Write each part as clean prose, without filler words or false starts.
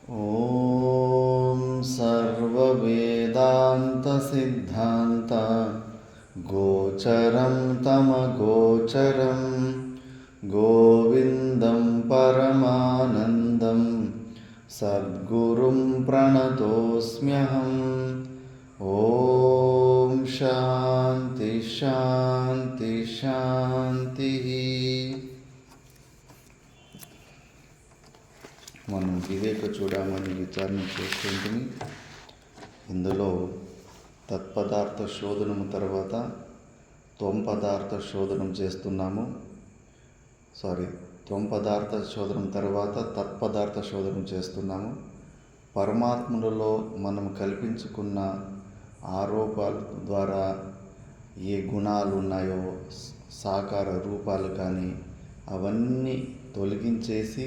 ॐ सर्ववेदान्तसिद्धान्त गोचरं तमगोचरं गोविन्दं परमानन्दं सद्गुरुं प्रणतोऽस्म्यहम्। ॐ शान्ति शान्ति शान्तिः। మనం వివేక చూడమని విచారణ చేస్తుంటుంది. ఇందులో తత్పదార్థ శోధనము తర్వాత త్వం పదార్థ శోధనం చేస్తున్నాము. త్వం పదార్థ శోధనం తర్వాత తత్పదార్థ శోధనం చేస్తున్నాము. పరమాత్మలలో మనం కల్పించుకున్న ఆరోపాల ద్వారా ఏ గుణాలు ఉన్నాయో సాకార రూపాలు కానీ అవన్నీ తొలగించేసి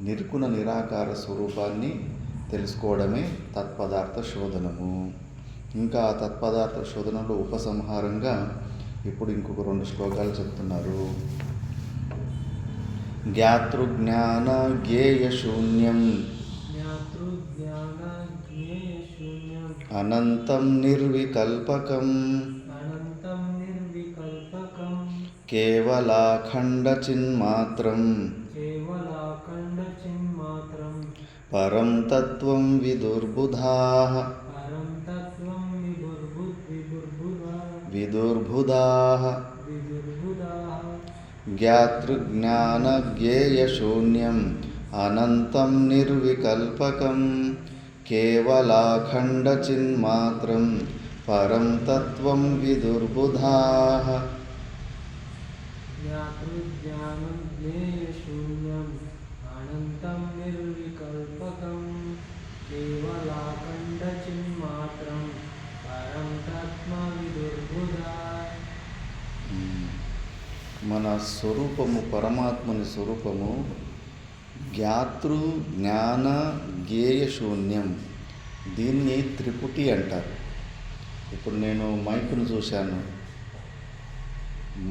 నిర్గుణ నిరాకార స్వరూపాన్ని తెలుసుకోవడమే తత్పదార్థ శోధనము. ఇంకా ఆ తత్పదార్థ శోధనలో ఉపసంహారంగా ఇప్పుడు ఇంకొక 2 శ్లోకాలు చెప్తున్నారు. జ్ఞాతృజ్ఞాన జ్ఞేయ శూన్యం అనంతం నిర్వికల్పకం కేవలాఖండ చిన్మాత్రం పరం తత్వం విదుర్బుధాః జ్ఞాతృజ్ఞాన జ్ఞేయ శూన్యం అనంతం నిర్వికల్పకం కేవలాఖండ చిన్మాత్రం పరం తత్వం విదుర్బుధాః. జ్ఞాతృజ్ఞానం జ్ఞేయ శూన్యం అనంతం నిర్వికల్పకం కేవలాఖండ చిన్మాత్రం పరం తత్వ విదుర్బుధా. మన స్వరూపము, పరమాత్మని స్వరూపము జ్ఞాతృ జ్ఞాన జ్ఞేయ శూన్యం. దీన్ని త్రిపుటి అంటారు. ఇప్పుడు నేను మైకును చూశాను.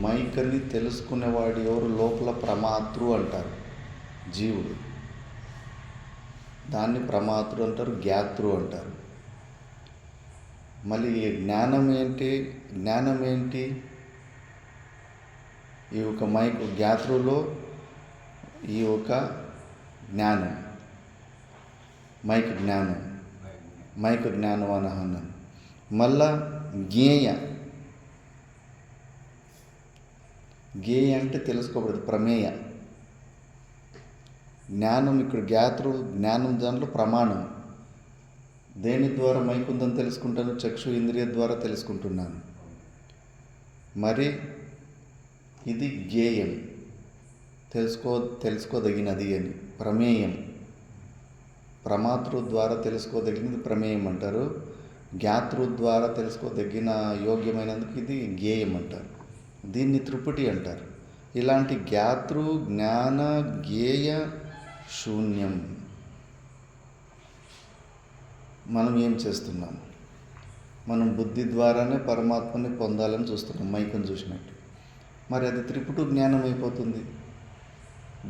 మైకని తెలుసుకునేవాడు ఎవరు? లోపల ప్రమాతృ అంటారు, జీవుడు. దాన్ని ప్రమాతృ అంటారు, జ్ఞాతృ అంటారు. మళ్ళీ జ్ఞానం ఏంటి? ఈ ఒక మైక్ జ్ఞాతృలో ఈ ఒక జ్ఞానం, మైక్ జ్ఞానం అనహనం. మళ్ళా జ్ఞేయ అంటే తెలుసుకోబడదు, ప్రమేయ. జ్ఞానం ఇక్కడ జ్ఞాతృ జ్ఞానం, దాంట్లో ప్రమాణం. దేని ద్వారా మైక్ ఉందని తెలుసుకుంటాను? చక్షు ఇంద్రియ ద్వారా తెలుసుకుంటున్నాను. మరి ఇది జ్ఞేయం, తెలుసుకోదగినది అని. ప్రమేయం, ప్రమాతృ ద్వారా తెలుసుకోదగినది ప్రమేయం అంటారు. జ్ఞాతృ ద్వారా తెలుసుకోదగిన యోగ్యమైనందుకు ఇది జ్ఞేయం అంటారు. దీన్ని త్రిపుటి అంటారు. ఇలాంటి జ్ఞాతృ జ్ఞాన జ్ఞేయ శూన్యం మనం ఏం చేస్తున్నాం? మనం బుద్ధి ద్వారానే పరమాత్మని పొందాలని చూస్తున్నాం, మైకను చూసినట్టు. మరి అది త్రిపుటు జ్ఞానం అయిపోతుంది.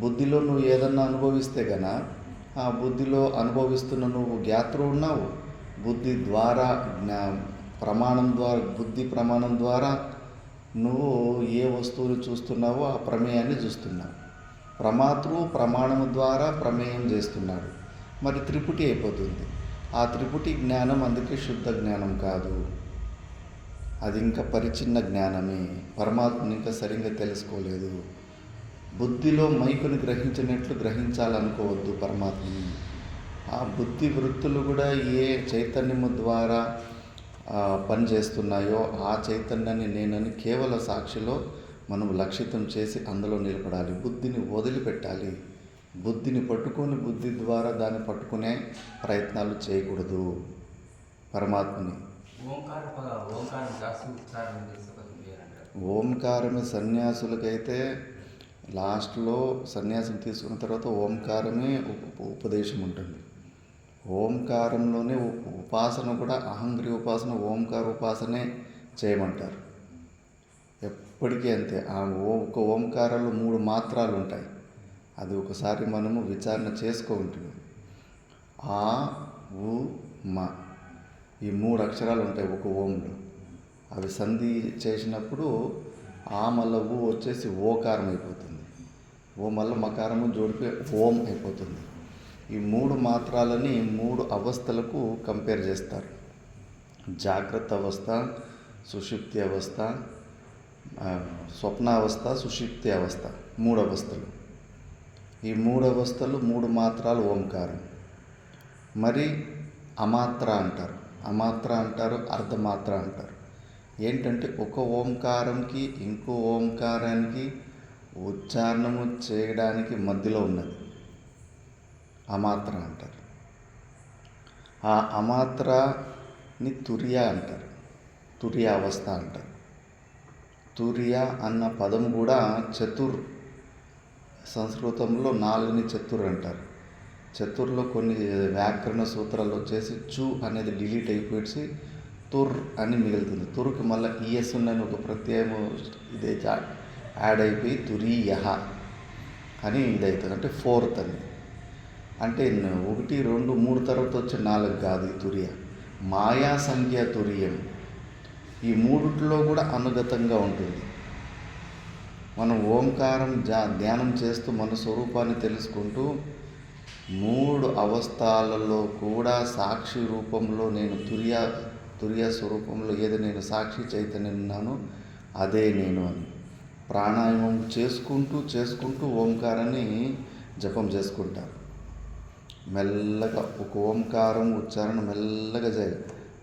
బుద్ధిలో నువ్వు ఏదన్నా అనుభవిస్తే గన ఆ బుద్ధిలో అనుభవిస్తున్న నువ్వు జ్ఞాతృ ఉన్నావు. బుద్ధి ద్వారా బుద్ధి ప్రమాణం ద్వారా నువ్వు ఏ వస్తువుని చూస్తున్నావో ఆ ప్రమేయాన్ని చూస్తున్నావు. ప్రమాతృ ప్రమాణము ద్వారా ప్రమేయం చేస్తున్నాడు. మరి త్రిపుటి అయిపోతుంది. ఆ త్రిపుటి జ్ఞానం అందుకే శుద్ధ జ్ఞానం కాదు, అది ఇంకా పరిచిన్న జ్ఞానమే. పరమాత్మని ఇంకా సరిగ్గా తెలుసుకోలేదు. బుద్ధిలో మైకుని గ్రహించినట్లు గ్రహించాలనుకోవద్దు పరమాత్మని. ఆ బుద్ధి వృత్తులు కూడా ఏ చైతన్యము ద్వారా పనిచేస్తున్నాయో ఆ చైతన్యాన్ని నేనని కేవల సాక్షిలో మనం లక్షితం చేసి అందులో నిలబడాలి. బుద్ధిని వదిలిపెట్టాలి. బుద్ధిని పట్టుకొని బుద్ధి ద్వారా దాన్ని పట్టుకునే ప్రయత్నాలు చేయకూడదు. పరమాత్మని ఓంకారమే సన్యాసులకైతే లాస్ట్లో సన్యాసం తీసుకున్న తర్వాత ఓంకారమే ఉపదేశం ఉంటుంది. ఓంకారంలోనే ఉపాసన కూడా అహంగ్రి ఉపాసన, ఓంకార ఉపాసనే చేయమంటారు. ఎప్పటికీ అంతే. ఒక ఓంకారంలో 3 మాత్రాలు ఉంటాయి. అది ఒకసారి మనము విచారణ చేసుకో ఉంటుంది. ఆ, ఉ, మ. ఈ 3 అక్షరాలు ఉంటాయి ఒక ఓంలో. అవి సంధి చేసినప్పుడు ఆ మళ్ళీ ఊ వచ్చేసి ఓకారం అయిపోతుంది. ఓ మళ్ళీ మకారము జోడిపి ఓం అయిపోతుంది. ఈ 3 మాత్రాలని 3 అవస్థలకు కంపేర్ చేస్తారు. జాగ్రత్త అవస్థ, సుషుప్తి అవస్థ, స్వప్నావస్థ, సుషుప్తి అవస్థ, 3 అవస్థలు. ఈ 3 అవస్థలు 3 మాత్రాలు ఓంకారం. మరి అమాత్ర అంటారు, అర్ధమాత్ర అంటారు. ఏంటంటే ఒక ఓంకారంకి ఇంకో ఓంకారానికి ఉచ్చారణము చేయడానికి మధ్యలో ఉన్నది అమాత్ర అంటారు. ఆ అమాత్రని తుర్య అంటారు, తుర్య అవస్థ అంటారు. తుర్య అన్న పదం కూడా సంస్కృతంలో 4ని చతుర్ అంటారు. చతుర్లో కొన్ని వ్యాకరణ సూత్రాలు వచ్చేసి చు అనేది డిలీట్ అయిపోయి తుర్ అని మిగులుతుంది. తుర్కి మళ్ళీ ఈఎస్ ఉన్నని ఒక ప్రత్యయము ఇదే యాడ్ అయిపోయి తురీయహ అని ఇదవుతుంది. అంటే 4th అని. అంటే 1, 2, 3 తర్వాత వచ్చే 4 కాదు ఈ తురియ. మాయా సంఖ్య తురియం. ఈ 3లో కూడా అనుగతంగా ఉంటుంది. మనం ఓంకారం ధ్యానం చేస్తూ మన స్వరూపాన్ని తెలుసుకుంటూ 3 అవస్థలలో కూడా సాక్షి రూపంలో నేను తుర్య స్వరూపంలో ఏదో నేను సాక్షి చైతన్యం ఉన్నానో అదే నేను అని ప్రాణాయామం చేసుకుంటూ ఓంకారాన్ని జపం చేసుకుంటారు. మెల్లగా ఒక ఓంకారం ఉచ్చారణ మెల్లగా చేయాలి.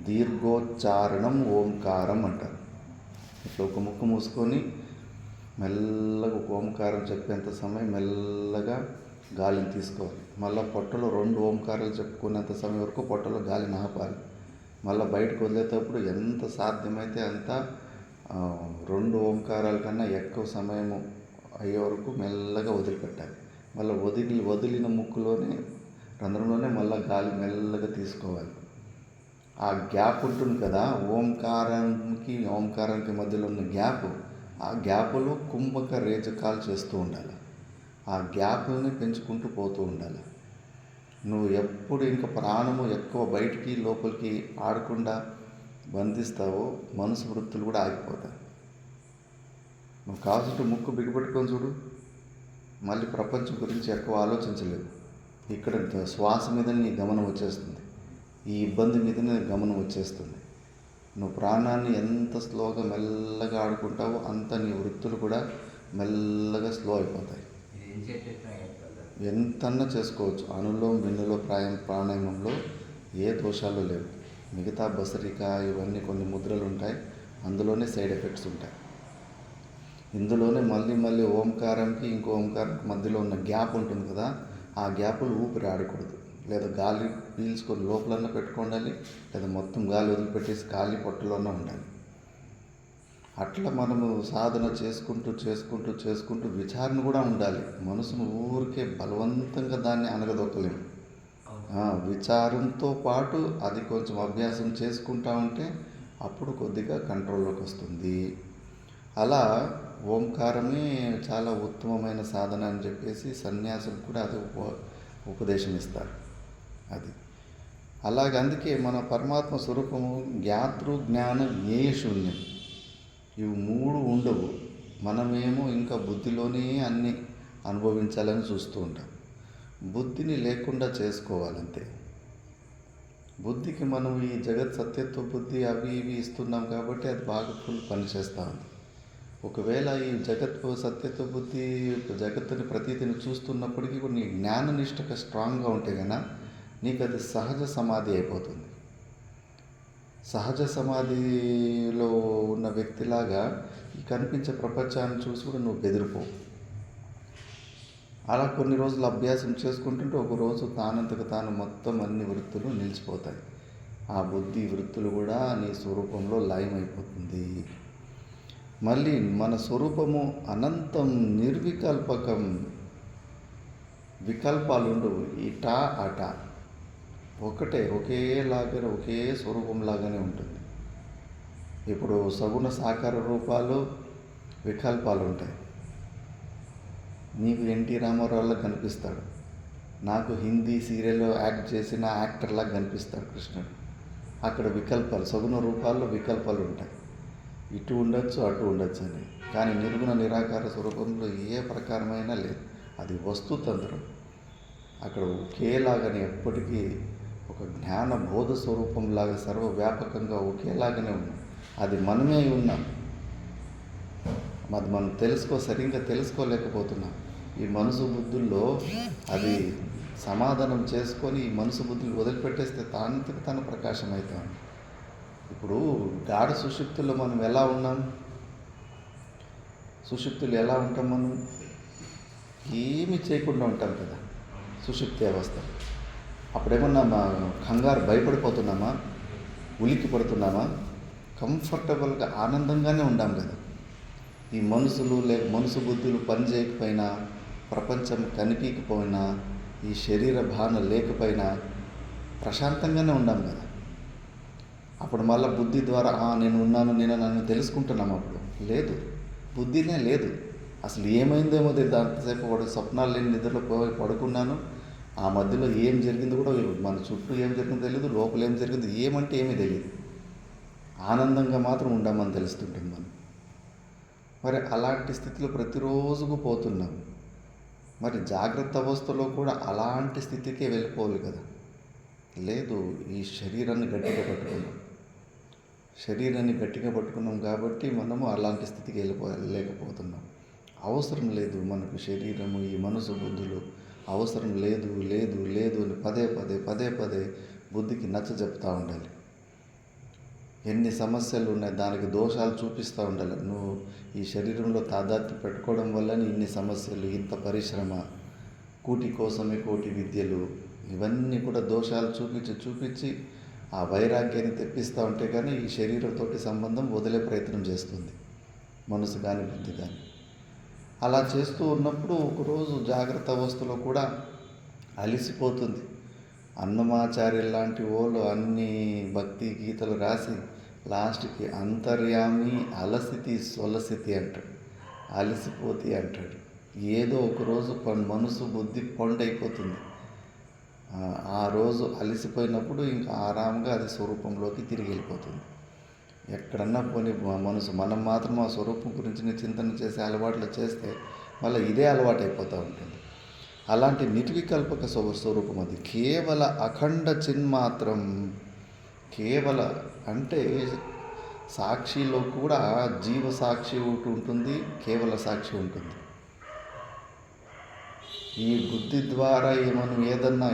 దీర్ఘోచ్చారణం ఓంకారం అంటారు. ఇట్లా ఒక ముక్కు మూసుకొని మెల్లగా ఒక ఓంకారం చెప్పేంత సమయం మెల్లగా గాలిని తీసుకోవాలి. మళ్ళీ పొట్టలో 2 ఓంకారాలు చెప్పుకునేంత సమయం వరకు పొట్టలో గాలిని ఆపాలి. మళ్ళీ బయటకు వదిలేటప్పుడు ఎంత సాధ్యమైతే అంత 2 ఓంకారాల కన్నా ఎక్కువ సమయం అయ్యే వరకు మెల్లగా వదిలిపెట్టాలి. మళ్ళీ వదిలిన ముక్కులోనే రంధ్రంలోనే మళ్ళీ గాలి మెల్లగా తీసుకోవాలి. ఆ గ్యాప్ ఉంటుంది కదా, ఓంకారానికి మధ్యలో ఉన్న గ్యాప్, ఆ గ్యాప్లో కుంభక రేచకాలు చేస్తూ ఉండాలి. ఆ గ్యాప్ని పెంచుకుంటూ పోతూ ఉండాలి. నువ్వు ఎప్పుడు ఇంకా ప్రాణము ఎక్కువ బయటికి లోపలికి ఆడకుండా బంధిస్తావో మనసు వృత్తులు కూడా ఆగిపోతాయి. నువ్వు కావాల్సింటే ముక్కు బిగిపెట్టుకొని చూడు, మళ్ళీ ప్రపంచం గురించి ఎక్కువ ఆలోచించలేవు. ఇక్కడ శ్వాస మీద నీ గమనం వచ్చేస్తుంది, ఈ ఇబ్బంది మీద నీ గమనం వచ్చేస్తుంది. నువ్వు ప్రాణాన్ని ఎంత స్లోగా మెల్లగా ఆడుకుంటావో అంత నీ వృత్తులు కూడా మెల్లగా స్లో అయిపోతాయి. ఎంతన్నా చేసుకోవచ్చు. అనులోమ విలోమ ప్రాణాయామంలో ఏ దోషాలు లేవు. మిగతా బసరిక ఇవన్నీ కొన్ని ముద్రలు ఉంటాయి, అందులోనే సైడ్ ఎఫెక్ట్స్ ఉంటాయి. ఇందులోనే మళ్ళీ ఓంకారంకి ఇంకో ఓంకారంకి మధ్యలో ఉన్న గ్యాప్ ఉంటుంది కదా, ఆ గ్యాప్లు ఊపిరి ఆడకూడదు. లేదా గాలి పీల్చుకొని లోపలన్నా పెట్టుకోండాలి, లేదా మొత్తం గాలి వదిలిపెట్టేసి ఖాళీ పొట్టలోనే ఉండాలి. అట్లా మనము సాధన చేసుకుంటూ విచారణ కూడా ఉండాలి. మనసును ఊరికే బలవంతంగా దాన్ని అనగదొక్కలేము. విచారంతో పాటు అది కొంచెం అభ్యాసం చేసుకుంటా ఉంటే అప్పుడు కొద్దిగా కంట్రోల్లోకి వస్తుంది. అలా ఓంకారమే చాలా ఉత్తమమైన సాధన అని చెప్పేసి సన్యాసులు కూడా అది ఉపదేశం ఇస్తారు. అది అలాగే అందుకే మన పరమాత్మ స్వరూపము జ్ఞాతృ జ్ఞాన జ్ఞేయ శూన్యం. ఇవి 3 ఉండవు. మనమేమో ఇంకా బుద్ధిలోనే అన్నీ అనుభవించాలని చూస్తూ ఉంటాం. బుద్ధిని లేకుండా చేసుకోవాలంతే. బుద్ధికి మనం ఈ జగత్ సత్యత్వ బుద్ధి అవి ఇవి ఇస్తున్నాం కాబట్టి అది బాగా ఫుల్ పనిచేస్తూ ఉంది. ఒకవేళ ఈ సత్యత్వ బుద్ధి జగత్తుని ప్రతీతిని చూస్తున్నప్పటికీ కూడా నీ జ్ఞాననిష్టక స్ట్రాంగ్గా ఉంటే కనుక నీకు అది సహజ సమాధి అయిపోతుంది. సహజ సమాధిలో ఉన్న వ్యక్తిలాగా ఈ కనిపించే ప్రపంచాన్ని చూసి కూడా నువ్వు బెదిరిపోవు. అలా కొన్ని రోజులు అభ్యాసం చేసుకుంటుంటే ఒక రోజు తానంతకు తాను మొత్తం అన్ని వృత్తులు నిలిచిపోతాయి. ఆ బుద్ధి వృత్తులు కూడా నీ స్వరూపంలో లయమైపోతుంది. మళ్ళీ మన స్వరూపము అనంతం, నిర్వికల్పకం. వికల్పాలు ఉండవు. ఇటా అటా ఒకేలాగానే ఒకే స్వరూపంలాగానే ఉంటుంది. ఇప్పుడు సగుణ సాకార రూపాలు వికల్పాలు ఉంటాయి. నీకు ఎన్టీ రామారావులో కనిపిస్తాడు, నాకు హిందీ సీరియల్లో యాక్ట్ చేసిన యాక్టర్లా కనిపిస్తాడు కృష్ణుడు. అక్కడ వికల్పాలు, సగుణ రూపాల్లో వికల్పాలు ఉంటాయి. ఇటు ఉండొచ్చు, అటు ఉండొచ్చు అని. కానీ నిర్గుణ నిరాకార స్వరూపంలో ఏ ప్రకారమైనా లేదు. అది వస్తుతంత్రం. అక్కడ ఒకేలాగానే ఎప్పటికీ ఒక జ్ఞాన బోధ స్వరూపంలాగా సర్వవ్యాపకంగా ఒకేలాగానే ఉన్నాం. అది మనమే ఉన్నాం. అది మనం సరిగ్గా తెలుసుకోలేకపోతున్నాం. ఈ మనసు బుద్ధుల్లో అది సమాధానం చేసుకొని ఈ మనసు బుద్ధులు వదిలిపెట్టేస్తే తానంతకు తను ప్రకాశం అవుతాం. ఇప్పుడు గాఢ సుషుప్తుల్లో మనం ఎలా ఉన్నాం? సుషుప్తులు ఎలా ఉంటాం? మనం ఏమీ చేయకుండా ఉంటాం కదా సుషుప్తి అవస్థ. అప్పుడేమన్నా కంగారు భయపడిపోతున్నామా? ఉలిక్కి పడుతున్నామా? కంఫర్టబుల్గా ఆనందంగానే ఉండాం కదా. ఈ మనసు బుద్ధులు పని చేయకపోయినా, ప్రపంచం కనిపించకపోయినా, ఈ శరీర భావన లేకపోయినా ప్రశాంతంగానే ఉండాం కదా. అప్పుడు మళ్ళీ బుద్ధి ద్వారా నేను ఉన్నాను, నన్ను తెలుసుకుంటున్నాము. అప్పుడు లేదు, బుద్ధినే లేదు. అసలు ఏమైందేమో తెలియదు. అంతసేపు స్వప్నాలు లేని నిద్రలో పడుకున్నాను. ఆ మధ్యలో ఏం జరిగిందో కూడా మన చుట్టూ ఏం జరిగిందో తెలియదు, లోపల ఏం జరిగిందో ఏమంటే ఏమీ తెలియదు. ఆనందంగా మాత్రం ఉండామని తెలుస్తుంటుంది మనం. మరి అలాంటి స్థితిలో ప్రతిరోజుకు పోతున్నాం. మరి జాగ్రత్త అవస్థలో కూడా అలాంటి స్థితికే వెళ్ళిపోవాలి కదా. లేదు, ఈ శరీరాన్ని గట్టిగా పట్టుకున్నాం కాబట్టి మనము అలాంటి స్థితికి లేకపోతున్నాం. అవసరం లేదు మనకు శరీరము, ఈ మనసు బుద్ధులు అవసరం లేదు అని పదే పదే బుద్ధికి నచ్చ చెప్తూ ఉండాలి. ఎన్ని సమస్యలు ఉన్నాయి దానికి దోషాలు చూపిస్తూ ఉండాలి. నువ్వు ఈ శరీరంలో తాదాత్మ్యం పెట్టుకోవడం వల్లనే ఇన్ని సమస్యలు, ఇంత పరిశ్రమ, కూటి కోసమే కోటి విద్యలు, ఇవన్నీ కూడా దోషాలు చూపించి ఆ వైరాగ్యాన్ని తెప్పిస్తూ ఉంటే కానీ ఈ శరీరంతో సంబంధం వదిలే ప్రయత్నం చేస్తుంది మనసు కానీ బుద్ధి కానీ. అలా చేస్తూ ఉన్నప్పుడు ఒకరోజు జాగ్రత్త అవస్థలో కూడా అలిసిపోతుంది. అన్నమాచార్య లాంటి వాళ్ళు అన్ని భక్తి గీతలు రాసి లాస్ట్కి అంతర్యామి అలసితి సొలసితి అంటాడు, అలసిపోతి అంటాడు. ఏదో ఒకరోజు మనసు బుద్ధి పండైపోతుంది. ఆ రోజు అలసిపోయినప్పుడు ఇంకా ఆరాంగా అది స్వరూపంలోకి తిరిగి వెళ్ళిపోతుంది. ఎక్కడన్నా పోనీ మనసు మనం మాత్రం ఆ స్వరూపం గురించి చింతన చేసే అలవాట్లు చేస్తే మళ్ళీ ఇదే అలవాటు అయిపోతూ ఉంటుంది. అలాంటి నిర్వికల్పక స్వరూపం అది. కేవల అఖండ చిన్మాత్రం. కేవల అంటే సాక్షిలో కూడా జీవ సాక్షి ఒకటి ఉంటుంది, కేవల సాక్షి ఉంటుంది. ఈ బుద్ధి ద్వారా మనం ఏదన్నా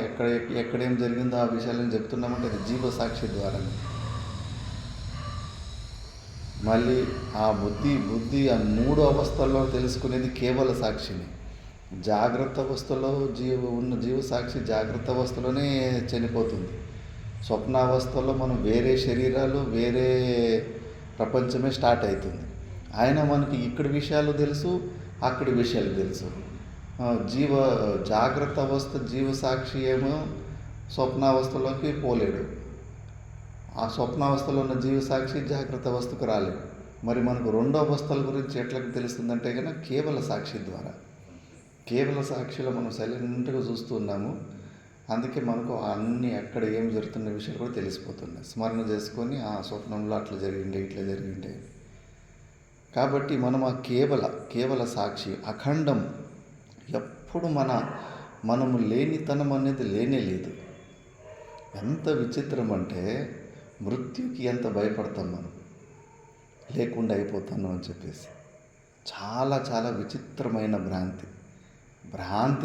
ఎక్కడేం జరిగిందో ఆ విషయాలను చెప్తున్నామంటే అది జీవ సాక్షి ద్వారా. మళ్ళీ ఆ బుద్ధి ఆ 3 అవస్థల్లో తెలుసుకునేది కేవల సాక్షిని. జాగ్రత్త అవస్థలో ఉన్న జీవసాక్షి జాగ్రత్త అవస్థలోనే చనిపోతుంది. స్వప్నావస్థలో మనం వేరే శరీరాలు, వేరే ప్రపంచమే స్టార్ట్ అవుతుంది. అయినా మనకి ఇక్కడి విషయాలు తెలుసు, అక్కడి విషయాలు తెలుసు. జాగ్రత్త అవస్థ జీవసాక్షి ఏమో స్వప్నావస్థలోకి పోలేడు. ఆ స్వప్నావస్థలో ఉన్న జీవసాక్షి జాగ్రత్త అవస్థకు రాలేడు. మరి మనకు 2 అవస్థల గురించి ఎట్లా తెలుస్తుందంటే కనుక కేవల సాక్షి ద్వారా. కేవల సాక్షిలో మనం సైలెంట్గా చూస్తున్నాము. అందుకే మనకు అన్నీ ఎక్కడ ఏం జరుగుతున్న విషయాలు కూడా తెలిసిపోతున్నాయి. స్మరణ చేసుకొని ఆ స్వప్నంలో అట్లా జరిగిండే, ఇట్లా జరిగిండే. కాబట్టి మనం ఆ కేవల సాక్షి, అఖండం. ఎప్పుడు మనము లేనితనం అనేది లేనే లేదు. ఎంత విచిత్రం అంటే మృత్యుకి ఎంత భయపడతాం మనం, లేకుండా అయిపోతాను అని చెప్పేసి. చాలా చాలా విచిత్రమైన భ్రాంతి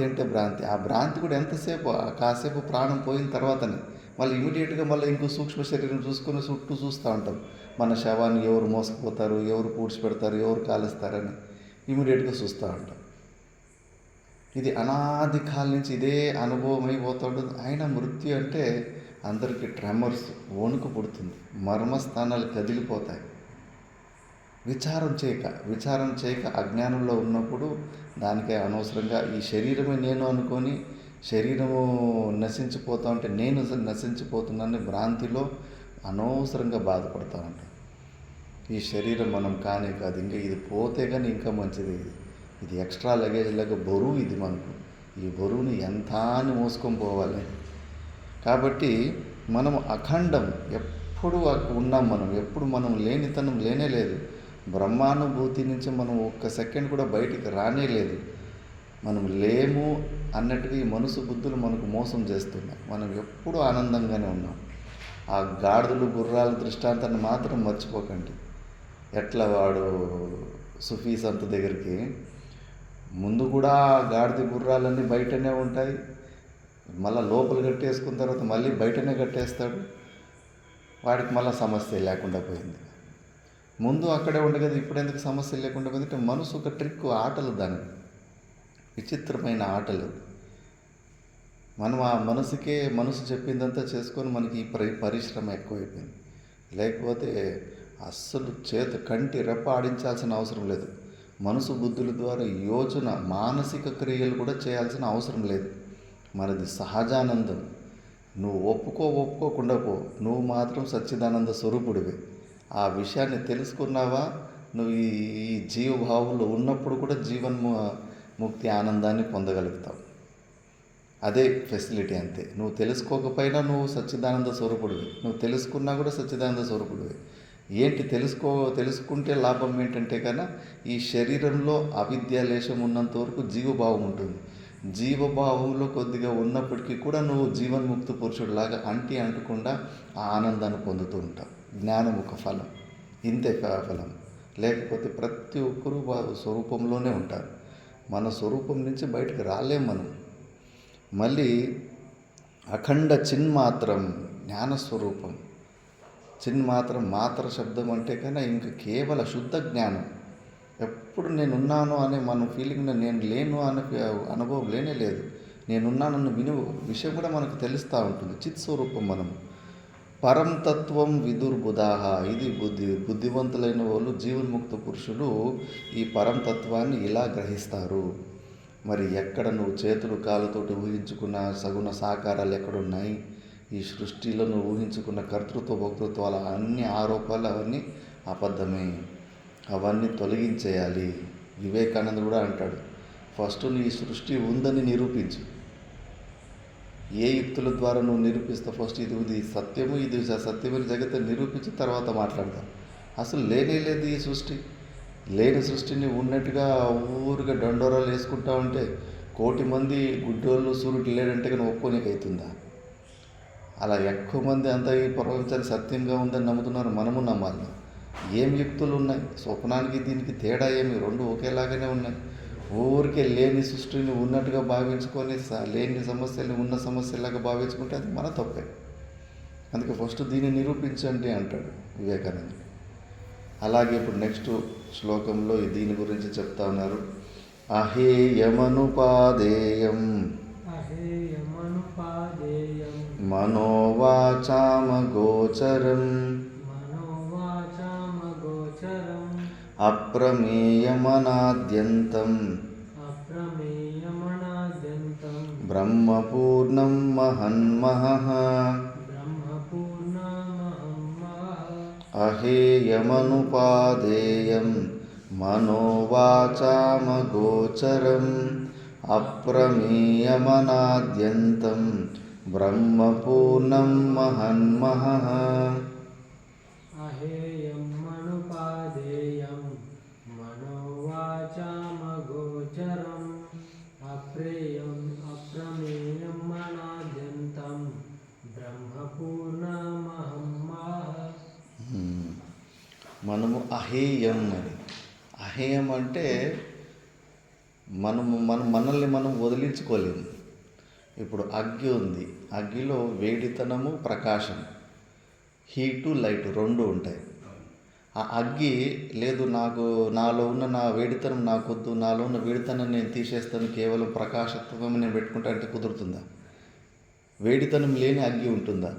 అంటే భ్రాంతి. ఆ భ్రాంతి కూడా ఎంతసేపు, కాసేపు ప్రాణం పోయిన తర్వాతనే మళ్ళీ ఇమీడియట్గా మళ్ళీ ఇంకో సూక్ష్మ శరీరం చూసుకొని చుట్టూ చూస్తూ ఉంటాం. మన శవాన్ని ఎవరు మోసుకుపోతారు, ఎవరు పూడ్చిపెడతారు, ఎవరు కాలుస్తారని ఇమీడియట్గా చూస్తూ ఉంటాం. ఇది అనాది కాలం నుంచి ఇదే అనుభవం అయిపోతూ ఉంటుంది. అయినా మృత్యు అంటే అందరికీ ట్రెమర్స్, వణుకు పుడుతుంది, మర్మస్థానాలు కదిలిపోతాయి. విచారం చేయక అజ్ఞానంలో ఉన్నప్పుడు దానికే అనవసరంగా ఈ శరీరమే నేను అనుకొని శరీరము నశించిపోతూ ఉంటే నేను నశించిపోతున్నానని భ్రాంతిలో అనవసరంగా బాధపడుతూ ఉంటాం. ఈ శరీరం మనం కానే కాదు, ఇంకా ఇది పోతే కానీ ఇంకా మంచిది. ఇది ఎక్స్ట్రా లగేజ్ లాగా బరువు. ఇది మనకు ఈ బరువుని ఎంత అని మోసుకొని పోవాలి. కాబట్టి మనం అఖండం ఎప్పుడు ఉన్నాం. ఎప్పుడు మనం లేనితనం లేనే లేదు. బ్రహ్మానుభూతి నుంచి మనం ఒక్క సెకండ్ కూడా బయటికి రానే లేదు. మనం లేము అన్నట్టుగా ఈ మనసు బుద్ధులు మనకు మోసం చేస్తున్నాయి. మనం ఎప్పుడూ ఆనందంగానే ఉన్నాం. ఆ గాడిదలు గుర్రాల దృష్టాంతాన్ని మాత్రం మర్చిపోకండి. ఎట్లా వాడు సుఫీ సంత దగ్గరికి ముందు కూడా ఆ గాడిద గుర్రాలన్నీ బయటనే ఉంటాయి, మళ్ళీ లోపల కట్టేసుకున్న తర్వాత మళ్ళీ బయటనే కట్టేస్తాడు. వాడికి మళ్ళీ సమస్య లేకుండా పోయింది. ముందు అక్కడే ఉండే కదా, ఇప్పుడు ఎందుకు సమస్య లేకుండా పోయిందంటే మనసు ఒక ట్రిక్, ఆటలు దానికి విచిత్రమైన ఆటలు. మనం ఆ మనసు చెప్పిందంతా చేసుకొని మనకి ఈ పరిశ్రమ ఎక్కువైపోయింది. లేకపోతే అస్సలు కంటి రెప్ప ఆడించాల్సిన అవసరం లేదు. మనసు బుద్ధుల ద్వారా యోచన మానసిక క్రియలు కూడా చేయాల్సిన అవసరం లేదు. మనది సహజానందం. నువ్వు ఒప్పుకోకుండా పో, నువ్వు మాత్రం సచ్చిదానంద స్వరూపుడివే. ఆ విషయాన్ని తెలుసుకున్నావా, నువ్వు ఈ జీవభావంలో ఉన్నప్పుడు కూడా ముక్తి ఆనందాన్ని పొందగలుగుతావు. అదే ఫెసిలిటీ, అంతే. నువ్వు తెలుసుకోకపోయినా నువ్వు సచ్చిదానంద స్వరూపుడివి, నువ్వు తెలుసుకున్నా కూడా సచ్చిదానంద స్వరూపుడివి. ఏంటి తెలుసుకుంటే లాభం ఏంటంటే కన్నా ఈ శరీరంలో అవిద్య లేశం ఉన్నంత వరకు జీవభావం ఉంటుంది. జీవభావంలో కొద్దిగా ఉన్నప్పటికీ కూడా నువ్వు జీవన్ముక్త పురుషుడిలాగా అంటకుండా ఆ ఆనందాన్ని పొందుతూ ఉంటావు. జ్ఞానం ఒక ఫలం, ఇంతే ఫలం. లేకపోతే ప్రతి ఒక్కరూ స్వరూపంలోనే ఉంటారు. మన స్వరూపం నుంచి బయటకు రాలేం మనం. మళ్ళీ అఖండ చిన్మాత్రం జ్ఞానస్వరూపం. చిన్మాత్రం, మాత్ర శబ్దం అంటే కన్నా ఇంకా కేవల శుద్ధ జ్ఞానం. ఎప్పుడు నేనున్నాను అనే మన ఫీలింగ్, నేను లేను అనే అనుభవం లేనే లేదు. నేనున్నానన్న విషయం కూడా మనకు తెలుస్తూ ఉంటుంది. చిత్ స్వరూపం మనం. పరం తత్వం విదుర్బుధాహ. ఇది బుద్ధివంతులైన వాళ్ళు, జీవన్ముక్త పురుషులు ఈ పరం తత్వాన్ని ఇలా గ్రహిస్తారు. మరి ఎక్కడ నువ్వు చేతులు కాళ్ళతోటి ఊహించుకున్న సగుణ సాకారాలు ఎక్కడున్నాయి? ఈ సృష్టిలో నువ్వు ఊహించుకున్న కర్తృత్వ భోక్తృత్వాల అన్ని ఆరోపాలు అవన్నీ అబద్ధమే. అవన్నీ తొలగించేయాలి. వివేకానంద కూడా అంటాడు, ఫస్ట్ నీ సృష్టి ఉందని నిరూపించు. ఏ యుక్తుల ద్వారా నువ్వు నిరూపిస్తావు? ఫస్ట్ ఇది సత్యము, ఇది సత్యమైన జగత్తు నిరూపించి తర్వాత మాట్లాడదాం. అసలు లేనే లేదు ఈ సృష్టి. లేని సృష్టిని ఉన్నట్టుగా ఊరుగా దండోరాలు వేసుకుంటా ఉంటే 1,000,000 మంది గుడ్డోళ్ళు సూర్యుడు లేడంటే కానీ ఒప్పుకోనికి అవుతుందా? అలా ఎక్కువ మంది అంతా ఈ ప్రపంచాన్ని సత్యంగా ఉందని నమ్ముతున్నారు. మనము నమ్మాలి. ఏం యుక్తులు ఉన్నాయి? స్వప్నానికి దీనికి తేడా ఏమి? రెండు ఒకేలాగానే ఉన్నాయి. ఊరికే లేని సృష్టిని ఉన్నట్టుగా భావించుకొని లేని సమస్యల్ని ఉన్న సమస్యలాగా భావించుకుంటే అది మన తప్పే. అందుకే ఫస్ట్ దీన్ని నిరూపించండి అంటాడు వివేకానందుడు. అలాగే ఇప్పుడు నెక్స్ట్ శ్లోకంలో దీని గురించి చెప్తా ఉన్నారు. అహేయమనుపాదేయం మనోవాచామగోచరం అప్రమేయమనాద్యంతం బ్రహ్మపూర్ణం మహన్మహః. అహేయమనుపాదేయం మనోవాచామగోచరం అప్రమేయమనాద్యంతం బ్రహ్మపూర్ణం మహన్మహః. అహేయమనుపాదేయం మనోవాచామగోచరం అప్రమేయమనాద్యంతం బ్రహ్మపూర్ణమహన్మహః. మనము అహేయం అని. అహేయం అంటే మనల్ని మనం వదిలించుకోలేము. ఇప్పుడు అగ్గి ఉంది, అగ్గిలో వేడితనము ప్రకాశం, హీటు లైట్ రెండు ఉంటాయి. ఆ అగ్గి లేదు, నాలో ఉన్న నా వేడితనం నాకొద్దు, నాలో ఉన్న వేడితనం నేను తీసేస్తాను, కేవలం ప్రకాశత్వం నేను పెట్టుకుంటా అంటే కుదురుతుందా? వేడితనం లేని అగ్గి ఉంటుందా?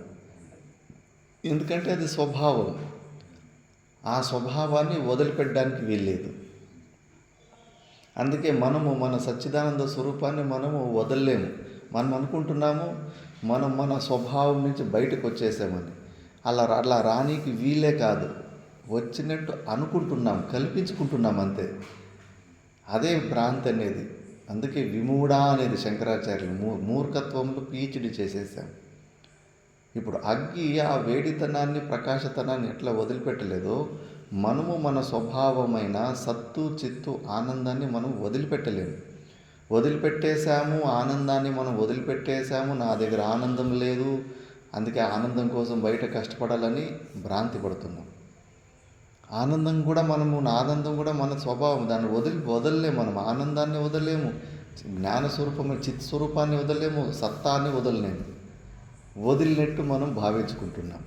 ఎందుకంటే అది స్వభావం. ఆ స్వభావాన్ని వదిలిపెట్టడానికి వీల్లేదు. అందుకే మనము మన సచ్చిదానంద స్వరూపాన్ని మనము వదలలేము. మనం అనుకుంటున్నాము మన స్వభావం నుంచి బయటకు వచ్చేసామని. అలా రానీకి వీలే కాదు. వచ్చినట్టు అనుకుంటున్నాం, కల్పించుకుంటున్నాం అంతే. అదే భ్రాంతి అనేది. అందుకే విమూఢ అనేది శంకరాచార్యులు మూర్ఖత్వంలో పీహెచ్డీ చేసేసాం. ఇప్పుడు అగ్గి ఆ వేడితనాన్ని ప్రకాశతనాన్ని ఎట్లా వదిలిపెట్టలేదో మనము మన స్వభావమైన సత్తు చిత్తు ఆనందాన్ని మనం వదిలిపెట్టలేము. వదిలిపెట్టేశాము, ఆనందాన్ని మనం వదిలిపెట్టేశాము, నా దగ్గర ఆనందం లేదు, అందుకే ఆనందం కోసం బయట కష్టపడాలని భ్రాంతి పడుతున్నాం. ఆనందం కూడా మన స్వభావం, దాన్ని వదలలేము. మనం ఆనందాన్ని వదలలేము, జ్ఞానస్వరూపమైన చిత్ స్వరూపాన్ని వదలలేము, సత్తాన్ని వదలలేము. వదిలినట్టు మనం భావించుకుంటున్నాం.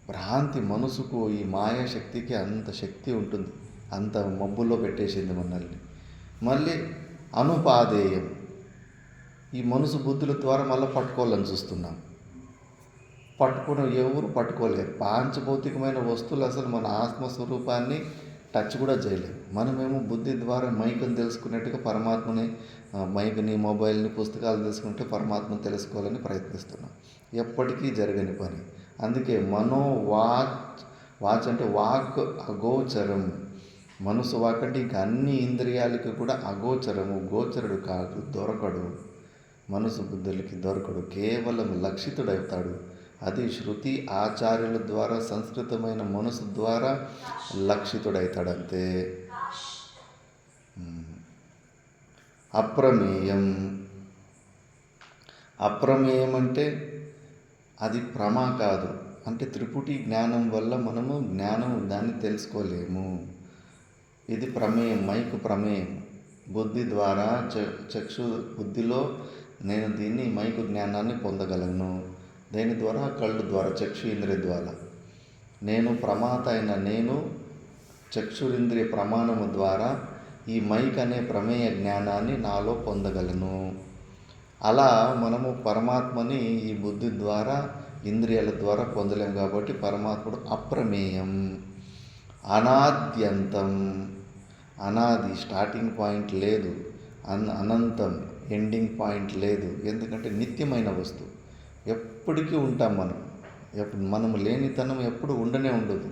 భ్రాంతి మనసుకు, ఈ మాయాశక్తికి అంత శక్తి ఉంటుంది, అంత మబ్బుల్లో పెట్టేసింది మనల్ని. మళ్ళీ అనుపాదేయం, ఈ మనసు బుద్ధుల ద్వారా మళ్ళీ పట్టుకోవాలని చూస్తున్నాం. ఎవరు పట్టుకోలేరు. పాంచభౌతికమైన వస్తువులు అసలు మన ఆత్మస్వరూపాన్ని టచ్ కూడా చేయలేము. మనమేమో బుద్ధి ద్వారా మైకుని తెలుసుకున్నట్టుగా పరమాత్మని, మైకుని, మొబైల్ని, పుస్తకాలు తెలుసుకుంటే పరమాత్మను తెలుసుకోవాలని ప్రయత్నిస్తున్నాం. ఎప్పటికీ జరగని పని. అందుకే వాచ్ అంటే వాక్ అగోచరం. మనసు వాక్ అంటే ఇంకా అన్ని ఇంద్రియాలకి కూడా అగోచరము, గోచరుడు కాదు, దొరకడు. మనసు బుద్ధులకి దొరకడు, కేవలం లక్షితుడవుతాడు. అది శృతి ఆచార్యుల ద్వారా సంస్కృతమైన మనసు ద్వారా లక్షితుడవుతాడంతే. అప్రమేయం అంటే అది ప్రమా కాదు. అంటే త్రిపుటి జ్ఞానం వల్ల మనము దాన్ని తెలుసుకోలేము. ఇది ప్రమేయం, మైకు ప్రమేయం. బుద్ధి ద్వారా చక్షు బుద్ధిలో నేను దీన్ని మైకు జ్ఞానాన్ని పొందగలను. దేని ద్వారా? కళ్ళు ద్వారా, చక్షు ఇంద్రియ ద్వారా. నేను ప్రమాత అయిన నేను చక్షురింద్రియ ప్రమాణము ద్వారా ఈ మైక్ అనే ప్రమేయ జ్ఞానాన్ని నాలో పొందగలను. అలా మనము పరమాత్మని ఈ బుద్ధి ద్వారా, ఇంద్రియాల ద్వారా పొందలేం. కాబట్టి పరమాత్ముడు అప్రమేయం, అనాద్యంతం. అనాది, స్టార్టింగ్ పాయింట్ లేదు, అనంతం, ఎండింగ్ పాయింట్ లేదు. ఎందుకంటే నిత్యమైన వస్తువు, ఎప్పటికీ ఉంటాం మనం. మనము లేనితనం ఎప్పుడు ఉండనే ఉండదు.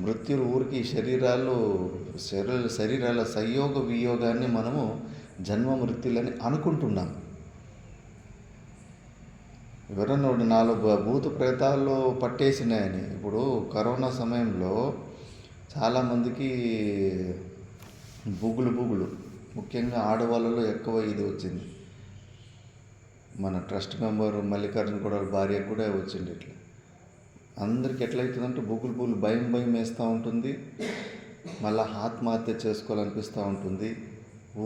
మృత్యులు ఊరికి శరీరాల సంయోగ వియోగాన్ని మనము జన్మ మృత్యులని అనుకుంటున్నాం. ఎవరన్నా నాలో భూత ప్రేతాల్లో పట్టేసినాయని. ఇప్పుడు కరోనా సమయంలో చాలామందికి బుగులు ముఖ్యంగా ఆడవాళ్ళలో ఎక్కువ ఇది వచ్చింది. మన ట్రస్ట్ మెంబర్ మల్లికార్జున కూడా భార్యకు కూడా వచ్చింది. ఇట్లా అందరికి ఎట్లయితుందంటే బుగులు భయం వేస్తూ ఉంటుంది. మళ్ళీ ఆత్మహత్య చేసుకోవాలనిపిస్తూ ఉంటుంది,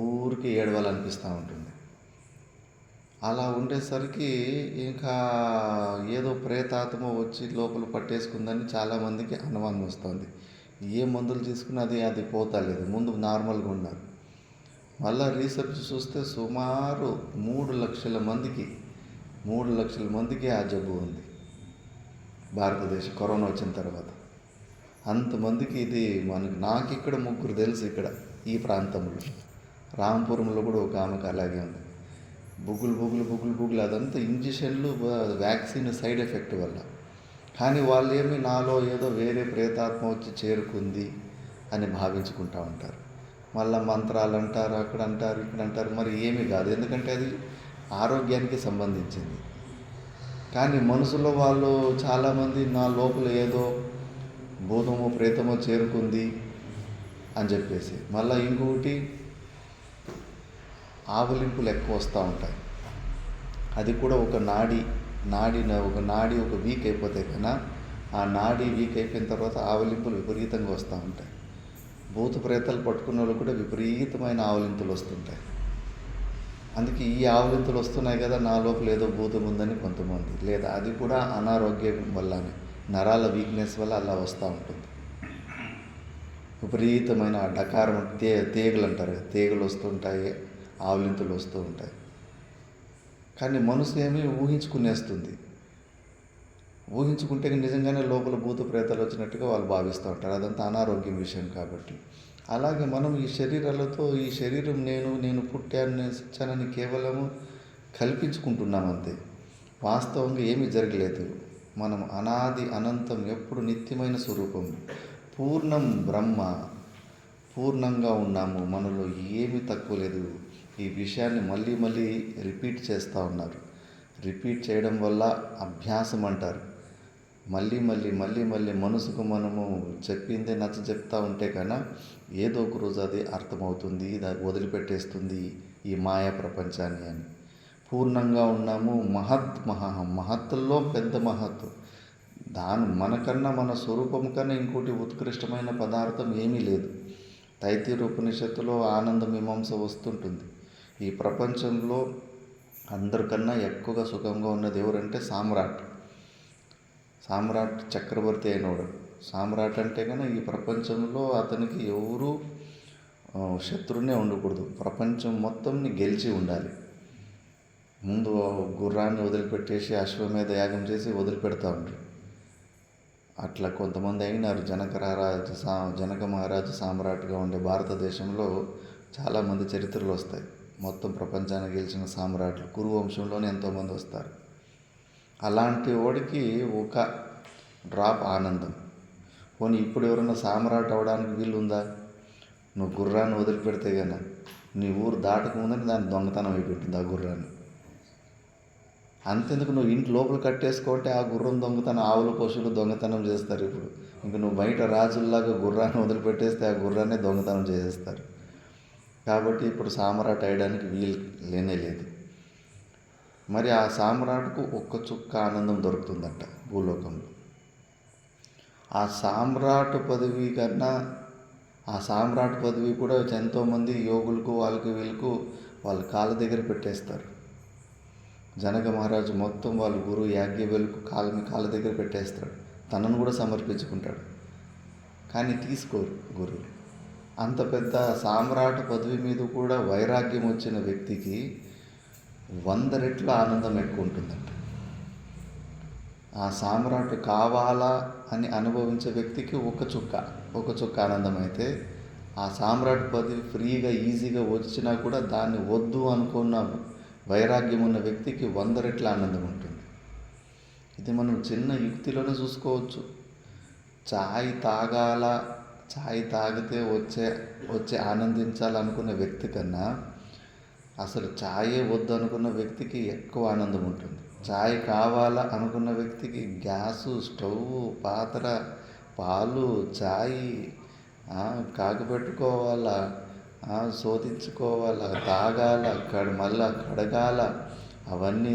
ఊరికి ఏడవాలనిపిస్తూ ఉంటుంది. అలా ఉండేసరికి ఇంకా ఏదో ప్రేతాత్మ వచ్చి లోపల పట్టేసుకుందని చాలామందికి అనుమానం వస్తుంది. ఏ మందులు తీసుకున్నా అది పోతలేదు. ముందు నార్మల్గా ఉన్నారు. మళ్ళీ రీసెర్చ్ చూస్తే సుమారు 3 లక్షల మందికి ఆ జబ్బు ఉంది భారతదేశం కరోనా వచ్చిన తర్వాత. అంతమందికి ఇది నాకు ఇక్కడ 3 తెలుసు. ఇక్కడ ఈ ప్రాంతంలో రాంపురంలో కూడా ఒక ఆమెకు అలాగే ఉంది. బుగులు అదంతా ఇంజక్షన్లు, వ్యాక్సిన్ సైడ్ ఎఫెక్ట్ వల్ల. కానీ వాళ్ళు నాలో ఏదో వేరే ప్రేతాత్మ వచ్చి చేరుకుంది అని భావించుకుంటూ ఉంటారు. మళ్ళీ మంత్రాలు అంటారు, అక్కడ అంటారు, ఇక్కడ అంటారు. మరి ఏమీ కాదు, ఎందుకంటే అది ఆరోగ్యానికి సంబంధించింది. కానీ మనసులో వాళ్ళు చాలామంది నా లోపల ఏదో భూతమో ప్రేతమో చేరుకుంది అని చెప్పేసి. మళ్ళీ ఇంకొకటి ఆవలింపులు ఎక్కువ వస్తూ ఉంటాయి. అది కూడా ఒక నాడి ఒక వీక్ అయిపోతే కన్నా ఆ నాడి వీక్ అయిపోయిన తర్వాత ఆవలింపులు విపరీతంగా వస్తూ ఉంటాయి. భూత ప్రేతాలు పట్టుకున్న వాళ్ళు కూడా విపరీతమైన ఆవలింపులు వస్తుంటాయి. అందుకే ఈ ఆవలింపులు వస్తున్నాయి కదా, నా లోపల ఏదో భూతం ఉందని కొంతమంది, లేదా అది కూడా అనారోగ్యం వల్లనే, నరాల వీక్నెస్ వల్ల అలా వస్తూ ఉంటుంది. విపరీతమైన డకారం, తీగలు అంటారు, తీగలు వస్తుంటాయి, ఆవలింతులు వస్తూ ఉంటాయి. కానీ మనసు ఊహించుకుంటే నిజంగానే లోపల భూత ప్రేతాలు వచ్చినట్టుగా వాళ్ళు భావిస్తూ ఉంటారు. అదంతా అనారోగ్యం విషయం కాబట్టి. అలాగే మనం ఈ శరీరాలతో, ఈ శరీరం నేను పుట్టాను చచ్చానని కేవలము కల్పించుకుంటున్నాం అంతే. వాస్తవంగా ఏమీ జరగలేదు. మనం అనాది అనంతం, ఎప్పుడు నిత్యమైన స్వరూపం, పూర్ణం బ్రహ్మ. పూర్ణంగా ఉన్నాము, మనలో ఏమీ తక్కువ లేదు. ఈ విషయాన్ని మళ్ళీ మళ్ళీ రిపీట్ చేస్తూ ఉన్నారు. రిపీట్ చేయడం వల్ల అభ్యాసం అంటారు. మళ్ళీ మళ్ళీ మళ్ళీ మళ్ళీ మనసుకు మనము చెప్పిందే నచ్చ చెప్తా ఉంటే కన్నా ఏదో ఒక రోజు అది అర్థమవుతుంది, వదిలిపెట్టేస్తుంది ఈ మాయా ప్రపంచాన్ని అని. పూర్ణంగా ఉన్నాము, మహత్తుల్లో పెద్ద మహత్తు. మనకన్నా మన స్వరూపం కన్నా ఇంకోటి ఉత్కృష్టమైన పదార్థం ఏమీ లేదు. తైత్తిరీయోపనిషత్తులో ఆనంద మీమాంస వస్తుంటుంది. ఈ ప్రపంచంలో అందరికన్నా ఎక్కువగా సుఖంగా ఉన్నది ఎవరంటే సామ్రాట్ చక్రవర్తి అయినవాడు. సామ్రాట్ అంటే కన్నా ఈ ప్రపంచంలో అతనికి ఎవరు శత్రువునే ఉండకూడదు. ప్రపంచం మొత్తంని గెలిచి ఉండాలి. ముందు గుర్రాన్ని వదిలిపెట్టేసి అశ్వమేధ యాగం చేసి వదిలిపెడతా ఉంటారు. అట్లా కొంతమంది అయినారు. జనక మహారాజు సామ్రాట్గా ఉండే భారతదేశంలో చాలామంది చరిత్రలు వస్తాయి. మొత్తం ప్రపంచాన్ని గెలిచిన సామ్రాట్లు కురు వంశంలోనే ఎంతోమంది వస్తారు. అలాంటి వాడికి ఒక డ్రాప్ ఆనందం. పోనీ ఇప్పుడు ఎవరైనా సామ్రాట్ అవ్వడానికి వీలు ఉందా? నువ్వు గుర్రాన్ని వదిలిపెడితే కన్నా నీ ఊరు దాటకముందని దాన్ని దొంగతనం అయిపోతుంది ఆ గుర్రాన్ని. అంతెందుకు, నువ్వు ఇంటి లోపల కట్టేసుకుంటే ఆ గుర్రం దొంగతనం, ఆవుల పశువులు దొంగతనం చేస్తారు. ఇప్పుడు ఇంక నువ్వు బయట రాజుల్లాగా గుర్రాన్ని వదిలిపెట్టేస్తే ఆ గుర్రాన్ని దొంగతనం చేసేస్తారు. కాబట్టి ఇప్పుడు సామ్రాట్ అయ్యడానికి వీలు లేనే లేదు. మరి ఆ సామ్రాట్కు ఒక్క చుక్క ఆనందం దొరుకుతుందట భూలోకంలో. ఆ సామ్రాట్ పదవి కన్నా ఆ సామ్రాట్ పదవి కూడా ఎంతోమంది యోగులకు వీళ్ళకు వాళ్ళ కాళ్ళ దగ్గర పెట్టేస్తారు. జనక మహారాజు మొత్తం వాళ్ళ గురువు యాజ్ఞవల్కు కాళ్ళ దగ్గర పెట్టేస్తాడు. తనను కూడా సమర్పించుకుంటాడు. కానీ తీసుకోరు గురువు. అంత పెద్ద సామ్రాట్ పదవి మీద కూడా వైరాగ్యం వచ్చిన వ్యక్తికి 100 రెట్ల ఆనందం ఎక్కువ ఉంటుందంట. ఆ సామ్రాట్ కావాలా అని అనుభవించే వ్యక్తికి ఒక చుక్క ఆనందం అయితే, ఆ సామ్రాట్ పదవి ఫ్రీగా ఈజీగా వచ్చినా కూడా దాన్ని వద్దు అనుకున్న వైరాగ్యం ఉన్న వ్యక్తికి 100 రెట్ల ఆనందం ఉంటుంది. ఇది మనం చిన్న యుక్తిలోనే చూసుకోవచ్చు. చాయ్ తాగితే వచ్చే ఆనందించాలనుకున్న వ్యక్తి కన్నా అసలు ఛాయే వద్దు అనుకున్న వ్యక్తికి ఎక్కువ ఆనందం ఉంటుంది. ఛాయ్ కావాలా అనుకున్న వ్యక్తికి గ్యాసు, స్టవ్, పాత్ర, పాలు, ఛాయ్ కాగబెట్టుకోవాలా, శోధించుకోవాలా, తాగాల, మళ్ళా కడగాల, అవన్నీ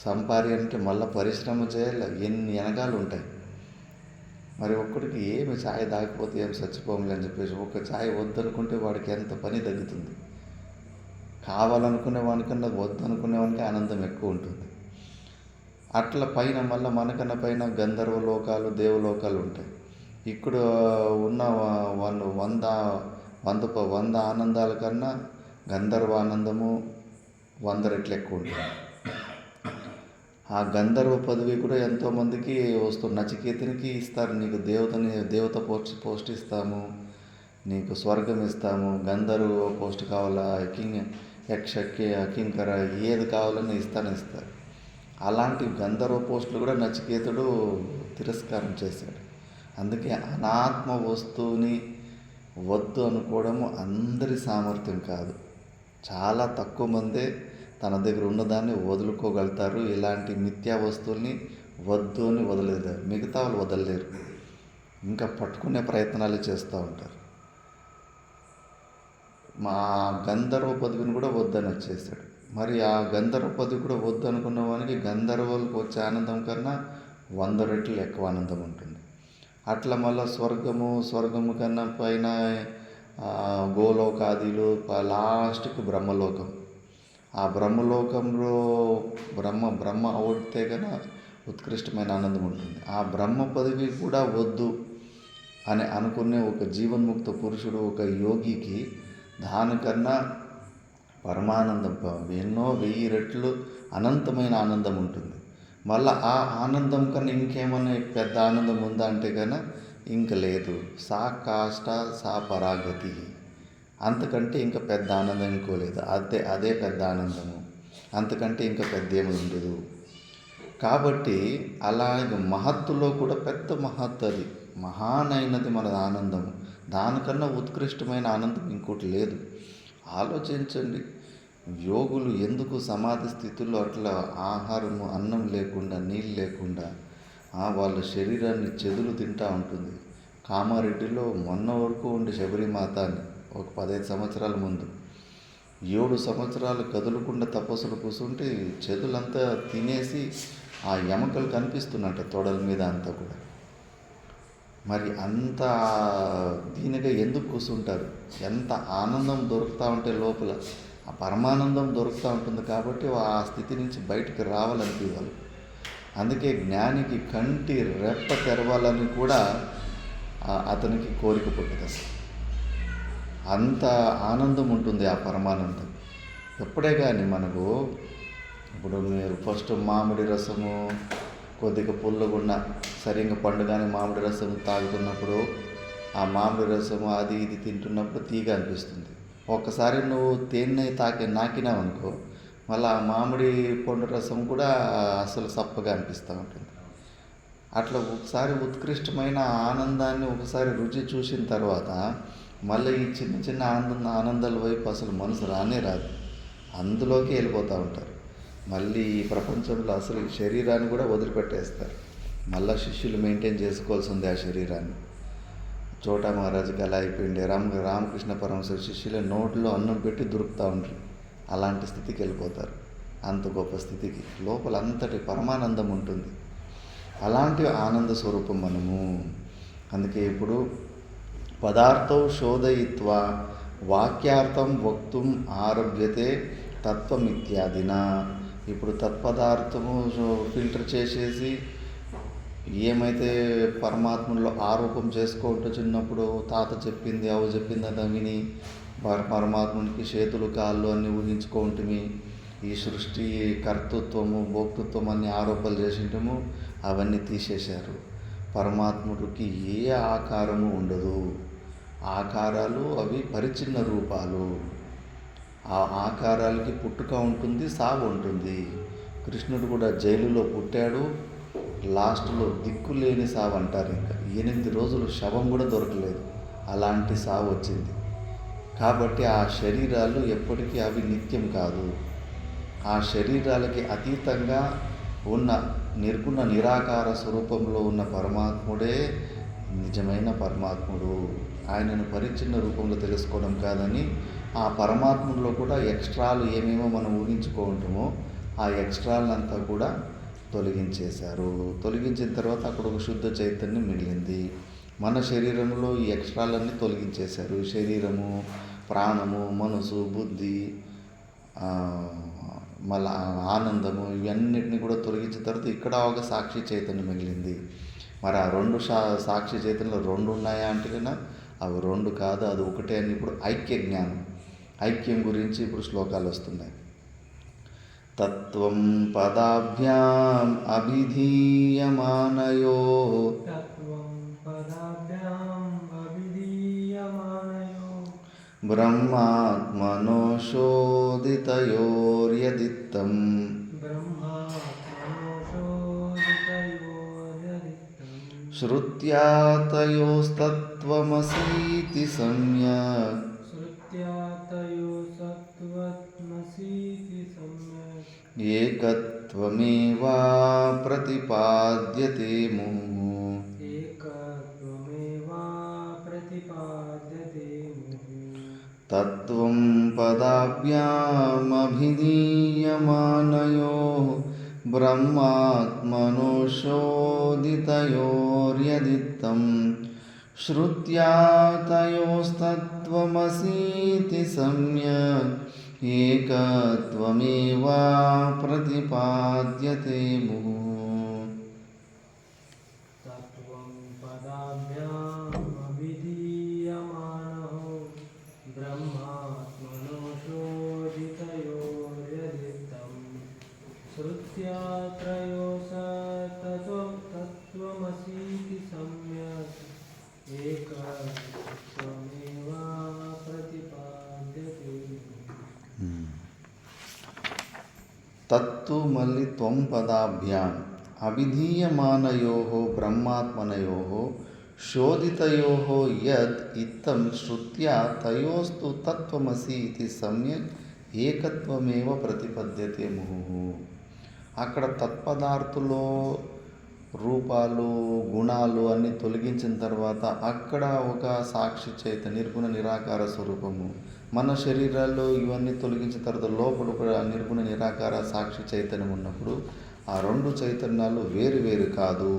సంపాదించాలంటే మళ్ళీ పరిశ్రమ చేయాలి. ఎన్ని వెనకాలు ఉంటాయి. మరి ఒక్కడికి ఏమి ఛాయ్ తాగిపోతే ఏం చచ్చిపోములే అని చెప్పేసి ఒక ఛాయ్ వద్దనుకుంటే వాడికి ఎంత పని తగ్గుతుంది. కావాలనుకునే వానికన్నా వద్దనుకునేవానికి ఆనందం ఎక్కువ ఉంటుంది. అట్లా పైన మళ్ళీ మనకన్నా పైన గంధర్వ లోకాలు, దేవలోకాలు ఉంటాయి. ఇక్కడ ఉన్న వాళ్ళు 100 ఆనందాల కన్నా గంధర్వ ఆనందము 100 రెట్లు ఎక్కువ ఉంటుంది. ఆ గంధర్వ పదవి కూడా ఎంతోమందికి వస్తుంది. నచికేతునికి ఇస్తారు. నీకు దేవత పోస్ట్ ఇస్తాము, నీకు స్వర్గం ఇస్తాము, గంధర్వ పోస్ట్ కావాలా, కింకర ఏది కావాలని ఇస్తారు. అలాంటి గంధర్వ పోస్టులు కూడా నచికేతుడు తిరస్కారం చేశాడు. అందుకే అనాత్మ వస్తువుని వద్దు అనుకోవడము అందరి సామర్థ్యం కాదు. చాలా తక్కువ మందే తన దగ్గర ఉన్నదాన్ని వదులుకోగలుగుతారు. ఇలాంటి మిథ్యా వస్తువుల్ని వద్దు అని వదిలేదారు. మిగతా వాళ్ళు వదలలేరు. ఇంకా పట్టుకునే ప్రయత్నాలు చేస్తూ ఉంటారు. మా గంధర్వ పదవిని కూడా వద్దని వచ్చేసాడు. మరి ఆ గంధర్వ పదవి కూడా వద్దు అనుకున్న వానికి గంధర్వులకు వచ్చే ఆనందం కన్నా 100 రెట్లు ఎక్కువ ఆనందం ఉంటుంది. అట్లా మళ్ళీ స్వర్గము కన్నా పైన గోలోకాదిలు, లాస్ట్కి బ్రహ్మలోకం. ఆ బ్రహ్మలోకంలో బ్రహ్మ అవుతే కన్నా ఉత్కృష్టమైన ఆనందం ఉంటుంది. ఆ బ్రహ్మ పదవి కూడా వద్దు అని అనుకునే ఒక జీవన్ముక్త పురుషుడు, ఒక యోగికి దానికన్నా పరమానందం ఎన్నో 1000 రెట్లు అనంతమైన ఆనందం ఉంటుంది. మళ్ళీ ఆ ఆనందం కన్నా ఇంకేమన్నా పెద్ద ఆనందం ఉందా అంటే కన్నా ఇంక లేదు. సా కాష్ట సా పరాగతి, అంతకంటే ఇంకా పెద్ద ఆనందం ఇంకోలేదు. అదే పెద్ద ఆనందము, అంతకంటే ఇంకా పెద్ద ఏమి ఉండదు. కాబట్టి అలాగే మహత్తులో కూడా పెద్ద మహత్తు, అది మహానైనది మన ఆనందము. దానికన్నా ఉత్కృష్టమైన ఆనందం ఇంకోటి లేదు. ఆలోచించండి, యోగులు ఎందుకు సమాధి స్థితిలో అట్లా ఆహారము అన్నం లేకుండా నీళ్ళు లేకుండా వాళ్ళ శరీరాన్ని చెదులు తింటూ ఉంటుంది. కామారెడ్డిలో మొన్న వరకు ఉండి శబరిమాత అని ఒక 15 సంవత్సరాల ముందు 7 సంవత్సరాలు కదలకుండా తపస్సులు కూర్చుంటే చెదులంతా తినేసి ఆ ఎముకలు కనిపిస్తున్నట్ట తొడల మీద అంతా కూడా. మరి అంత దీనిగా ఎందుకు కూర్చుంటారు? ఎంత ఆనందం దొరుకుతూ ఉంటే లోపల ఆ పరమానందం దొరుకుతూ ఉంటుంది కాబట్టి ఆ స్థితి నుంచి బయటికి రావాలనిపించాలి. అందుకే జ్ఞానికి కంటి రెప్ప తెరవాలని కూడా అతనికి కోరిక పుట్టుతుంది. అంత ఆనందం ఉంటుంది ఆ పరమానందం. ఎప్పుడే కానీ మనకు ఇప్పుడు మీరు ఫస్ట్ మామిడి రసము కొద్దిగా పుల్లగున్న సరిగ్గా పండుగానే మామిడి రసం తాగుతున్నప్పుడు ఆ మామిడి రసము అది ఇది తింటున్నప్పుడు తీగ అనిపిస్తుంది. ఒక్కసారి నువ్వు తేనె నాకినావు అనుకో, మళ్ళీ ఆ మామిడి పండు రసం కూడా అసలు సప్పగా అనిపిస్తూ ఉంటుంది. అట్లా ఒకసారి ఉత్కృష్టమైన ఆనందాన్ని ఒకసారి రుచి చూసిన తర్వాత మళ్ళీ ఈ చిన్న చిన్న ఆనందాల వైపు అసలు మనసు రానే రాదు. అందులోకి వెళ్ళిపోతూ ఉంటారు. మళ్ళీ ఈ ప్రపంచంలో అసలు ఈ శరీరాన్ని కూడా వదిలిపెట్టేస్తారు. మళ్ళీ శిష్యులు మెయింటైన్ చేసుకోవాల్సింది ఆ శరీరాన్ని. చోటా మహారాజుకి అలా అయిపోయింది. రామకృష్ణ పరమహంస శిష్యుల నోట్లో అన్నం పెట్టి దొరుకుతూ ఉంటారు. అలాంటి స్థితికి వెళ్ళిపోతారు. అంత గొప్ప స్థితికి లోపల అంతటి పరమానందం ఉంటుంది. అలాంటి ఆనంద స్వరూపం మనము. అందుకే ఇప్పుడు పదార్థం శోధయిత్వా వాక్యార్థం వక్తుం ఆరభ్యతే తత్వమిత్యాదిన. ఇప్పుడు తత్పదార్థము ఫిల్టర్ చేసేసి ఏమైతే పరమాత్మలో ఆరోపం చేసుకుంటూ చిన్నప్పుడు తాత చెప్పింది అవి చెప్పింది అదా విని పరమాత్మునికి చేతులు కాళ్ళు అన్నీ ఊహించుకుంటుమి. ఈ సృష్టి కర్తృత్వము భోక్తృత్వం అన్ని ఆరోపణలు చేసింటము, అవన్నీ తీసేశారు. పరమాత్ముడికి ఏ ఆకారము ఉండదు. ఆకారాలు అవి పరిచిన్న రూపాలు. ఆ ఆకారాలకి పుట్టుక ఉంటుంది, సావు ఉంటుంది. కృష్ణుడు కూడా జైలులో పుట్టాడు. లాస్ట్లో దిక్కులేని సావు అంటారు. ఇంకా 8 రోజులు శవం కూడా దొరకలేదు. అలాంటి సావు వచ్చింది. కాబట్టి ఆ శరీరాలు ఎప్పటికీ అవి నిత్యం కాదు. ఆ శరీరాలకి అతీతంగా ఉన్న నిర్గుణ నిరాకార స్వరూపంలో ఉన్న పరమాత్ముడే నిజమైన పరమాత్ముడు. ఆయనను పరిచ్ఛిన్న రూపంలో తెలుసుకోవడం కాదని ఆ పరమాత్మలో కూడా ఎక్స్ట్రాలు ఏమేమో మనం ఊహించుకుంటామో ఆ ఎక్స్ట్రాలంతా కూడా తొలగించేశారు. తొలగించిన తర్వాత అక్కడ ఒక శుద్ధ చైతన్యం మిగిలింది. మన శరీరంలో ఈ ఎక్స్ట్రాలన్నీ తొలగించేశారు. శరీరము, ప్రాణము, మనసు, బుద్ధి, మళ్ళా ఆనందము, ఇవన్నిటిని కూడా తొలగించిన తర్వాత ఇక్కడ ఒక సాక్షి చైతన్యం మిగిలింది. మరి ఆ 2 సాక్షి చైతన్యంలో 2 ఉన్నాయా అంటే కన్నా అవి 2 కాదు, అది ఒకటే అని ఇప్పుడు ఐక్య జ్ఞానం. ఐక్యం గురించి ఇప్పుడు శ్లోకాలు వస్తున్నాయి. తత్వం పదాభ్యాం అభిధీయమానయో బ్రహ్మాత్మనోషోదితయోర్యదిత్తం శ్రుత్యా తయోస్తత్వమసీతి సమ్యక్ ఏకత్వమేవా ప్రతిపాద్యతే ముహు. తత్వం పదాభ్యామభిధీయమానయో బ్రహ్మాత్మనోషోదితయోర్యదిత్తం శ్రుత్యా తయోస్తత్వమసీతి సమ్యక్ ఏకత్వమేవా ప్రతిపాద్యతే ముహు. తత్వం పదాభ్యాం అభిధీయమానో బ్రహ్మాత్మనోషోదితయోర్యదిత్తం శ్రుత్యా తత్వమసీతి సమ్యక్ ఏకత్వమేవా ప్రతిపాద్యతే. తత్తు మళ్ళీ త్వం పదాభ్యాం అవిధీయమానయో బ్రహ్మాత్మనయో శోధితయోః యద్ ఇత్తం శ్రుత్యా తయోస్తు తత్వమసి ఇది సమ్యక్ ఏకత్వమేవ ప్రతిపద్యతే ముహుః. అక్కడ తత్పదార్థులో రూపాలు గుణాలు అన్నీ తొలగించిన తర్వాత అక్కడ ఒక సాక్షి నిర్గుణ నిరాకార స్వరూపము, మన శరీరాల్లో ఇవన్నీ తొలగించిన తర్వాత లోపల ఒక నిర్గుణ నిరాకార సాక్షి చైతన్యం ఉన్నప్పుడు ఆ రెండు చైతన్యాలు వేరు వేరు కాదు.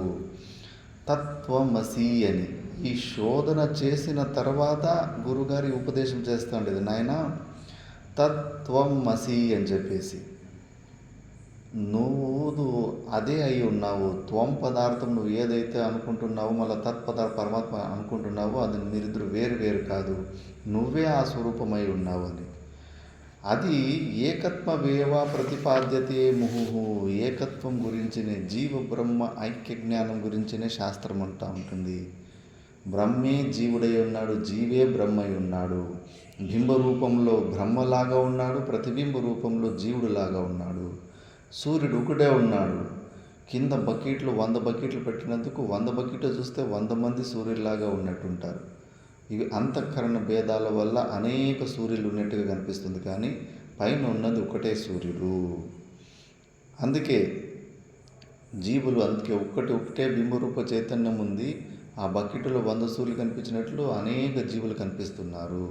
తత్వమసి అని ఈ శోధన చేసిన తర్వాత గురుగారి ఉపదేశం చేస్తుండేది, నాయన తత్వమసి అని చెప్పేసి నువ్వు అదే అయి ఉన్నావు. త్వం పదార్థం నువ్వు ఏదైతే అనుకుంటున్నావో మళ్ళీ తత్పదార్థ పరమాత్మ అనుకుంటున్నావో అది మీరిద్దరు వేరు వేరు కాదు, నువ్వే ఆ స్వరూపమై ఉన్నావు అని. అది ఏకత్వమేవ ప్రతిపాద్యతే ముహుః. ఏకత్వం గురించినే జీవ బ్రహ్మ ఐక్య జ్ఞానం గురించినే శాస్త్రం అంటూ ఉంటుంది. బ్రహ్మే జీవుడై ఉన్నాడు, జీవే బ్రహ్మై ఉన్నాడు. బింబ రూపంలో బ్రహ్మలాగా ఉన్నాడు, ప్రతిబింబ రూపంలో జీవుడులాగా ఉన్నాడు. సూర్యుడు ఒకటే ఉన్నాడు. కింద బకెట్లు 100 బకెట్లు పెట్టినందుకు 100 బకెట్లు చూస్తే 100 మంది సూర్యులాగా ఉన్నట్టుంటారు. ఇవి అంతఃకరణ భేదాల వల్ల అనేక సూర్యులు ఉన్నట్టుగా కనిపిస్తుంది, కానీ పైన ఉన్నది ఒకటే సూర్యుడు. అందుకే జీవులు అందుకే ఒకటే బింబరూప చైతన్యం ఉంది. ఆ బకెట్లో 100 సూర్యులు కనిపించినట్లు అనేక జీవులు కనిపిస్తున్నారు.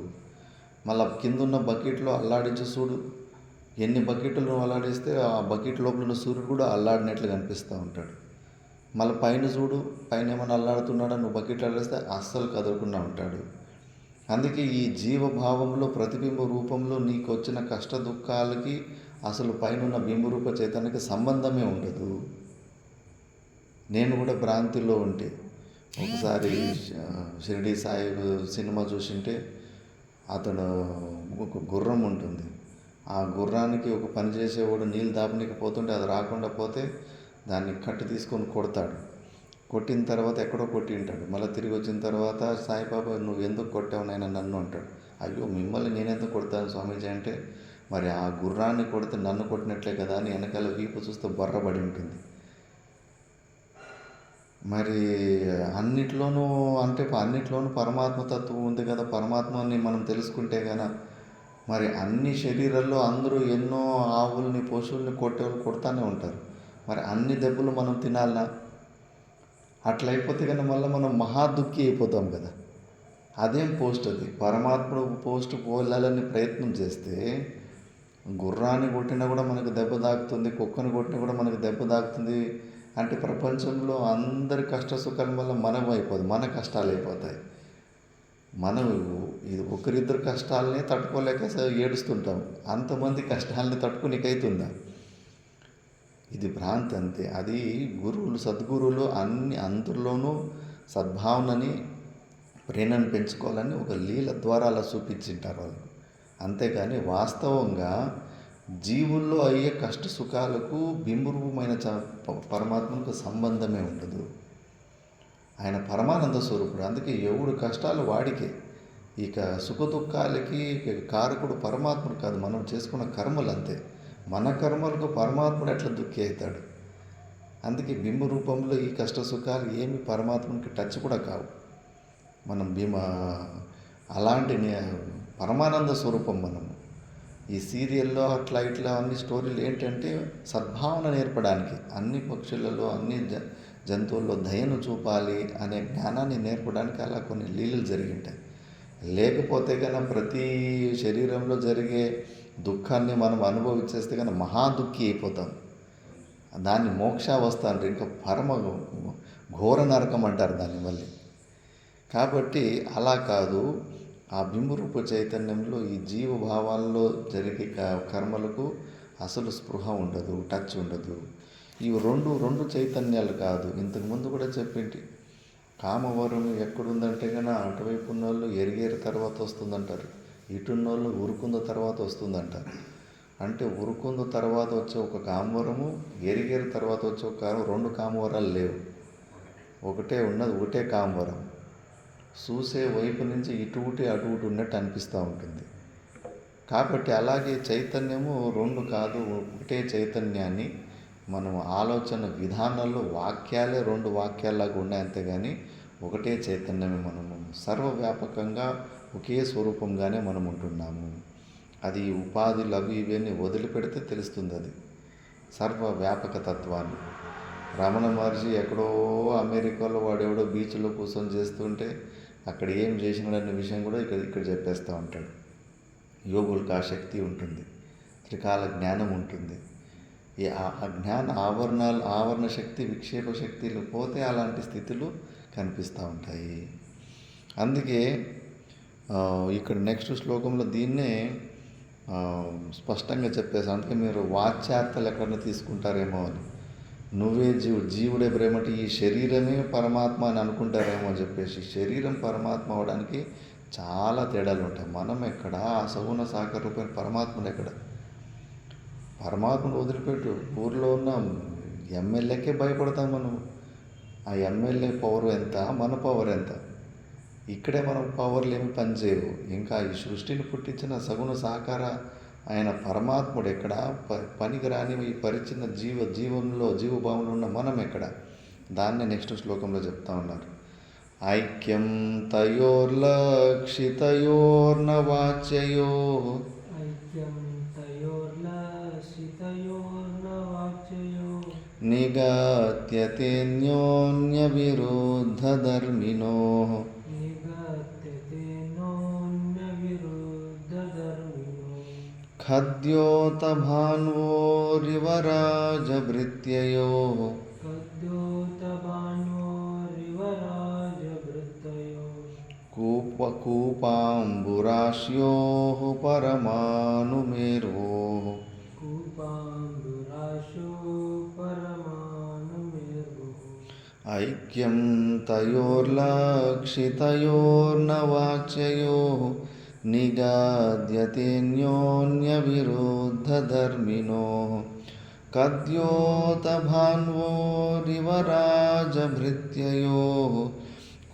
మళ్ళీ కిందున్న బకెట్లో అల్లాడించి చూడు, ఎన్ని బకెట్లు అల్లాడిస్తే ఆ బకెట్ లోపల ఉన్న సూర్యుడు కూడా అల్లాడినట్లు కనిపిస్తూ ఉంటాడు. మళ్ళీ పైన చూడు, పైన ఏమైనా అల్లాడుతున్నాడా, నువ్వు బకెట్లు అల్లాడిస్తే అస్సలు కదలకుండా ఉంటాడు. అందుకే ఈ జీవభావంలో ప్రతిబింబ రూపంలో నీకు వచ్చిన కష్ట దుఃఖాలకి అసలు పైన ఉన్న బింబరూప చైతన్యానికి సంబంధమే ఉండదు. నేను కూడా భ్రాంతిలో ఉంటే ఒకసారి షిరిడి సాయి సినిమా చూసింటే అతను ఒక గుర్రం ఉంటుంది. ఆ గుర్రానికి ఒక పని చేసేవాడు నీళ్ళు దాపనికి పోతుంటే అది రాకుండా పోతే దాన్ని కట్టి తీసుకొని కొడతాడు. కొట్టిన తర్వాత ఎక్కడో కొట్టి ఉంటాడు. మళ్ళీ తిరిగి వచ్చిన తర్వాత సాయిబాబా నువ్వు ఎందుకు కొట్టావు నాయన నన్ను అంటాడు. అయ్యో మిమ్మల్ని నేనెందుకు కొడతాను స్వామీజీ అంటే, మరి ఆ గుర్రాన్ని కొడితే నన్ను కొట్టినట్లే కదా అని వెనకాల వీపు చూస్తే బర్రబడి ఉంటుంది. మరి అన్నిట్లోనూ పరమాత్మ తత్వం ఉంది కదా, పరమాత్మని మనం తెలుసుకుంటే కదా మరి అన్ని శరీరాల్లో అందరూ ఎన్నో ఆవుల్ని పశువుల్ని కొట్టేవాళ్ళు కొడతానే ఉంటారు. మరి అన్ని దెబ్బలు మనం తినాలనా? అట్లయిపోతే కన్నా మళ్ళీ మనం మహాదుఃఖి అయిపోతాం కదా. అదేం పోస్ట్ అది? పరమాత్ముడు పోస్ట్ పోలాలని ప్రయత్నం చేస్తే గుర్రాన్ని కొట్టినా కూడా మనకు దెబ్బ తాకుతుంది, కుక్కని కొట్టినా కూడా మనకు దెబ్బ తాకుతుంది. అంటే ప్రపంచంలో అందరి కష్ట సుఖాల వల్ల మనం అయిపోదు, మన కష్టాలు అయిపోతాయి. మనం ఇది ఒకరిద్దరు కష్టాలని తట్టుకోలేక ఏడుస్తుంటాం, అంతమంది కష్టాలని తట్టుకునేకైతుందా? ఇది భ్రాంతి అంతే. అది గురువులు సద్గురువులు అందరిలోనూ సద్భావనని ప్రేరణను పెంచుకోవాలని ఒక లీల ద్వారా అలా చూపించింటారు వాళ్ళు. అంతేగాని వాస్తవంగా జీవుల్లో అయ్యే కష్ట సుఖాలకు బింబరూపమైన పరమాత్మకు సంబంధమే ఉండదు. ఆయన పరమానంద స్వరూపుడు. అందుకే ఎవడు కష్టాలు వాడికే. ఇక సుఖ దుఃఖాలకి కారకుడు పరమాత్ముడు కాదు, మనం చేసుకున్న కర్మలు అంతే. మన కర్మలకు పరమాత్ముడు ఎట్లా దుఃఖి అవుతాడు? అందుకే బింబ రూపంలో ఈ కష్ట సుఖాలు ఏమి పరమాత్మకి టచ్ కూడా కావు. మనం అలాంటి పరమానంద స్వరూపం మనము. ఈ సీరియల్లో అట్లా ఇట్లా అన్ని స్టోరీలు ఏంటంటే సద్భావన నేర్పడానికి, అన్ని పక్షులలో అన్ని జంతువుల్లో దయను చూపాలి అనే జ్ఞానాన్ని నేర్పడానికి అలా కొన్ని లీలలు జరిగింటాయి. లేకపోతే కన్నా ప్రతి శరీరంలో జరిగే దుఃఖాన్ని మనం అనుభవించేస్తే కన్నా మహాదుఃఖి అయిపోతాం. దాన్ని మోక్షావస్థ అంటారు, ఇంకా పరమ ఘోర నరకం అంటారు దాన్ని మళ్ళీ. కాబట్టి అలా కాదు, ఆ బింబరూప చైతన్యంలో ఈ జీవభావాల్లో జరిగే కర్మలకు అసలు స్పృహ ఉండదు, టచ్ ఉండదు. ఇవి రెండు చైతన్యాలు కాదు. ఇంతకుముందు కూడా చెప్పింటి, కామవరం ఎక్కడుందంటే కన్నా అటువైపు ఉన్న వాళ్ళు ఎరిగేరు తర్వాత వస్తుందంటారు, ఇటున్న వాళ్ళు ఉరుకుంద తర్వాత వస్తుందంటారు. అంటే ఉరుకుంద తర్వాత వచ్చే ఒక కామవరము, ఎరిగేరు తర్వాత వచ్చే ఒక రెండు కామవరాలు లేవు, ఒకటే ఉన్నది, ఒకటే కామవరం. చూసే వైపు నుంచి ఇటు అటు ఉన్నట్టు అనిపిస్తూ ఉంటుంది. కాబట్టి అలాగే చైతన్యము రెండు కాదు, ఒకటే చైతన్యాన్ని మనం ఆలోచన విధానాల్లో వాక్యాలే రెండు వాక్యాల్లాగా ఉన్నాయి, అంతేగాని ఒకటే చైతన్యమే మనము. సర్వవ్యాపకంగా ఒకే స్వరూపంగానే మనం ఉంటున్నాము. అది ఉపాధులు అవి ఇవన్నీ వదిలిపెడితే తెలుస్తుంది అది సర్వవ్యాపక తత్వాన్ని. రమణ మహర్షి ఎక్కడో అమెరికాలో వాడెవడో బీచ్లో కూర్చొని చేస్తుంటే అక్కడ ఏం చేసినాడనే విషయం కూడా ఇక్కడ చెప్పేస్తూ ఉంటాడు. యోగులకు ఆ శక్తి ఉంటుంది, త్రికాల జ్ఞానం ఉంటుంది. ఆ జ్ఞాన ఆవరణ శక్తి, విక్షేప శక్తులు పోతే అలాంటి స్థితులు కనిపిస్తూ ఉంటాయి. అందుకే ఇక్కడ నెక్స్ట్ శ్లోకంలో దీన్నే స్పష్టంగా చెప్పేసి, అందుకే మీరు వాచ్యార్థాలు ఎక్కడన్నా తీసుకుంటారేమో అని. నువ్వే జీవుడే బ్రహ్మటి, ఈ శరీరమే పరమాత్మ అని అనుకుంటారేమో అని చెప్పేసి. శరీరం పరమాత్మ అవడానికి చాలా తేడాలు ఉంటాయి. మనం ఎక్కడ ఆ సగుణ సాకార రూపమైన పరమాత్మను ఎక్కడ? పరమాత్మను వదిలిపెట్టు, ఊర్లో ఉన్న ఎమ్మెల్యేకే భయపడతాం మనం. ఆ ఎమ్మెల్యే పవర్ ఎంత, మన పవర్ ఎంత? ఇక్కడే మనం పవర్లు ఏమి పనిచేయవు. ఇంకా ఈ సృష్టిని పుట్టించిన సగుణ సాకార ఆయన పరమాత్ముడు ఎక్కడ? పనికి రాని ఈ పరిచిన జీవభావంలో ఉన్న మనం ఎక్కడ? దాన్నే నెక్స్ట్ శ్లోకంలో చెప్తా ఉన్నారు. ఐక్యం తయోర్లక్షితయోర్న వాచ్యయో నిగత్యతేన్యోన్య విరుద్ధ ధర్మినో ఖద్యోతభాన్వోరివరాజభృత్యయో కూపాంబురాశ్యో పరమాణుమేర్వో ఐక్యం తయోర్లక్షితయోర్న వాచ్యయో నిగద్యతేన్యోన్య విరుద్ధ ధర్మినో ఖద్యోతభాన్వోరివరాజభృత్యయో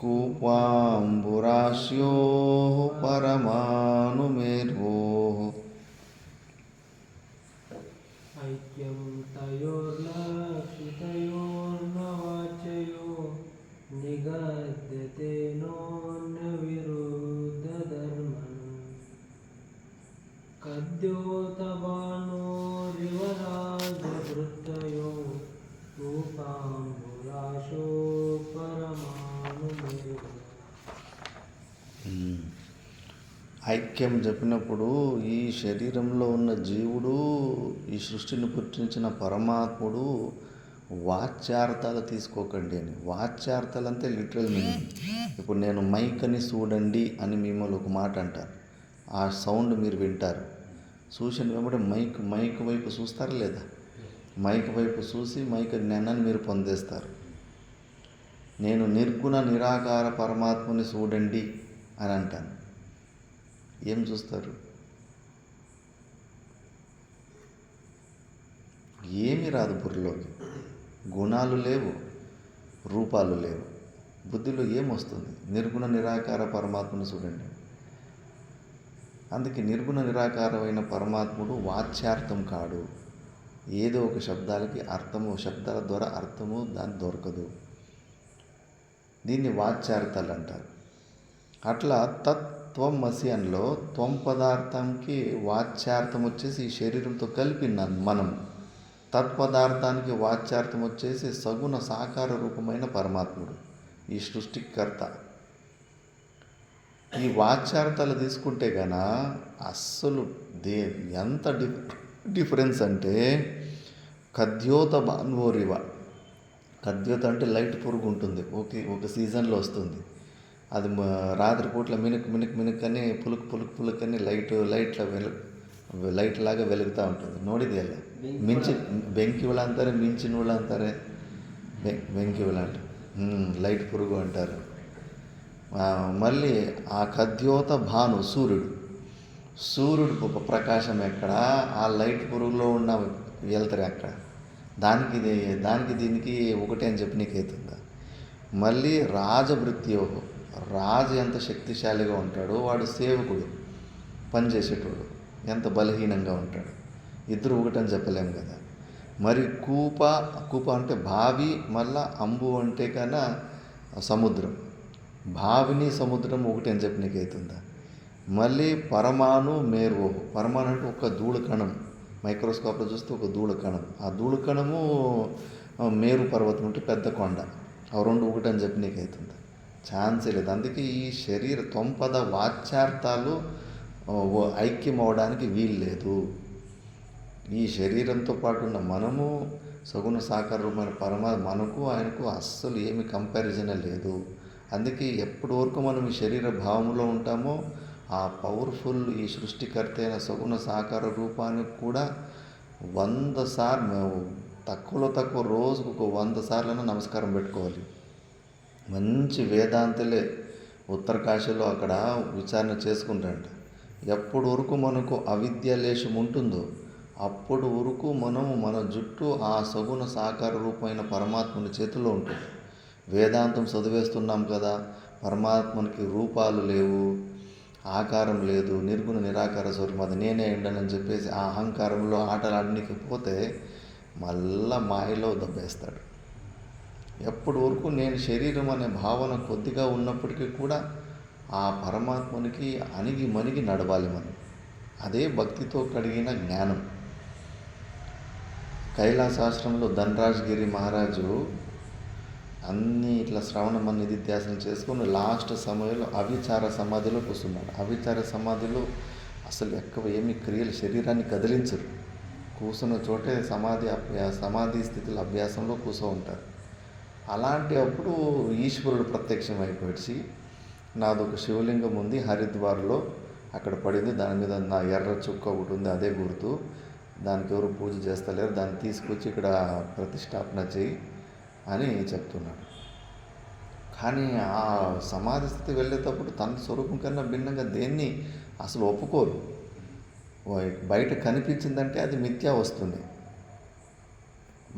కూపాంబురాశ్యో పరమాణుమేర్వో. ఐక్యం తయోర్లక్షితయోర్న వాచ్యయో నిగద్యతేనోన్య విరుద్ధ ధర్మను ఖద్యోతభాన్వోరివరాజభృత్యయో కూపాంబురాశో పరమాణుమేర్వో. ఐక్యం చెప్పినప్పుడు ఈ శరీరంలో ఉన్న జీవుడు, ఈ సృష్టిని పుట్టించిన పరమాత్ముడు వాచ్యార్థాలు తీసుకోకండి అని. వాచ్యార్థాలు అంటే లిటరల్ మీనింగ్. ఇప్పుడు నేను మైక్ అని చూడండి అని మిమ్మల్ని ఒక మాట అంటారు. ఆ సౌండ్ మీరు వింటారు. చూసిన వెంబడి మైక్ వైపు చూస్తారా లేదా? మైక్ వైపు చూసి మైక్ జ్ఞానాన్ని మీరు పొందేస్తారు. నేను నిర్గుణ నిరాకార పరమాత్మని చూడండి అని అంటాను. ఏం చూస్తారు? ఏమీ రాదు బుర్రలోకి. గుణాలు లేవు, రూపాలు లేవు, బుద్ధిలో ఏమొస్తుంది? నిర్గుణ నిరాకార పరమాత్మను చూడండి. అందుకే నిర్గుణ నిరాకారమైన పరమాత్ముడు వాచ్యార్థం కాడు. ఏదో ఒక శబ్దాలకి అర్థము, శబ్దాల ద్వారా అర్థము దాని దొరకదు. దీన్ని వాచ్యార్థాలు అంటారు. అట్లా తత్వమసి అనిలో త్వం పదార్థంకి వాచ్యార్థం వచ్చేసి ఈ శరీరంతో కలిపినాను మనం. తత్పదార్థానికి వాచ్యార్థం వచ్చేసి సగుణ సాకార రూపమైన పరమాత్ముడు, ఈ సృష్టికర్త. ఈ వాచ్యార్థాలు తీసుకుంటే గన అస్సలు ఎంత డిఫరెన్స్ అంటే, ఖద్యోత బాన్వోరివ. ఖద్యోత అంటే లైట్ పురుగు ఉంటుంది, ఒక సీజన్లో వస్తుంది. అది రాత్రిపూట్ల మినుక్ అని పులుక్ అని లైట్ లాగా వెలుగుతూ ఉంటుంది. ನೋಡಿದೆ ಅಲ್ಲ, ಬೆಂಕಿ ಹುಳ ಅಂತಾರೆ, ಮಿಂಚಿನ ಹುಳ ಅಂತಾರೆ. ಬೆಂಕಿ ಹುಳ అంటే లైట్ పురుగు అంటారు. మళ్ళీ ఆ ఖద్యోత భాను సూర్యుడు ప్రకాశం ఎక్కడ? ఆ లైట్ పురుగులో ఉన్న వెళ్తారు అక్కడ. దానికి దీనికి ఒకటే అని చెప్పి నీకు అవుతుందా? మళ్ళీ రాజభృత్యోహో, రాజు ఎంత శక్తిశాలిగా ఉంటాడో వాడు సేవకుడు, పనిచేసేటోడు ఎంత బలహీనంగా ఉంటాడు. ఇద్దరు ఒకటని చెప్పలేము కదా. మరి కూప అంటే బావి, మళ్ళా అంబు అంటే కన్నా సముద్రం. భావిని సముద్రం ఒకటి అని చెప్పి నీకు అవుతుందా? మళ్ళీ పరమాణు మేరు. పరమాణు అంటే ఒక ధూళి కణం, మైక్రోస్కోప్లో చూస్తే ఒక ధూళి కణం. ఆ ధూళి కణము మేరు పర్వతం అంటే పెద్ద కొండ. ఆ రెండు ఒకటి అని చెప్పి నీకు అవుతుంది? ఛాన్సే లేదు. అందుకే ఈ శరీర తొంపద వాచ్యార్థాలు ఐక్యం అవడానికి వీలు లేదు. ఈ శరీరంతో పాటు ఉన్న మనము సగుణ సాకార రూపమైన మనకు ఆయనకు అస్సలు ఏమి కంపారిజనే లేదు. అందుకే ఎప్పటి వరకు మనం ఈ శరీర భావంలో ఉంటామో ఆ పవర్ఫుల్ ఈ సృష్టికర్త అయిన సగుణ సాకార రూపానికి కూడా 100 సార్లు, తక్కువలో తక్కువ రోజుకు ఒక 100 సార్లైనా నమస్కారం పెట్టుకోవాలి. మంచి వేదాంతులే ఉత్తరకాశీలో అక్కడ విచారణ చేసుకుంటారంట. ఎప్పటి వరకు మనకు అవిద్య లేశం ఉంటుందో అప్పటి వరకు మనము మన జుట్టు ఆ సగుణ సాకార రూపమైన పరమాత్మని చేతిలో ఉంటుంది. వేదాంతం చదివేస్తున్నాం కదా, పరమాత్మనికి రూపాలు లేవు, ఆకారం లేదు, నిర్గుణ నిరాకార స్వరూపం, అది నేనే ఉండనని చెప్పేసి ఆ అహంకారంలో ఆటలాడడానికి పోతే మళ్ళా మాయలో దబ్బేస్తాడు. ఎప్పటి వరకు నేను శరీరం అనే భావన కొద్దిగా ఉన్నప్పటికీ కూడా ఆ పరమాత్మనికి అణిగి మణిగి నడవాలి మనం. అదే భక్తితో కడిగిన జ్ఞానం. కైలాసాశ్రమంలో ధనరాజ్గిరి మహారాజు అన్నీ ఇట్లా శ్రవణ నిధిధ్యాసనం చేసుకొని లాస్ట్ సమయంలో అవిచార సమాధిలో కూర్చున్నాడు. అవిచార సమాధిలో అసలు ఎక్కువ ఏమి క్రియలు, శరీరాన్ని కదిలించరు. కూర్చున్న చోటే సమాధి స్థితిలో అభ్యాసంలో కూర్చో ఉంటారు. అలాంటి అప్పుడు ఈశ్వరుడు ప్రత్యక్షం అయిపోయి, నాదొక శివలింగం ఉంది హరిద్వార్లో, అక్కడ పడింది, దాని మీద నా ఎర్ర చుక్క ఒకటి ఉంది, అదే గుర్తు, దానికి ఎవరు పూజ చేస్తలేరు, దాన్ని తీసుకొచ్చి ఇక్కడ ప్రతిష్టాపన చేయి అని చెప్తున్నాడు. కానీ ఆ సమాధి స్థితి వెళ్ళేటప్పుడు తన స్వరూపం కన్నా భిన్నంగా దేన్ని అసలు ఒప్పుకోరు. బయట కనిపించిందంటే అది మిథ్యా వస్తుంది.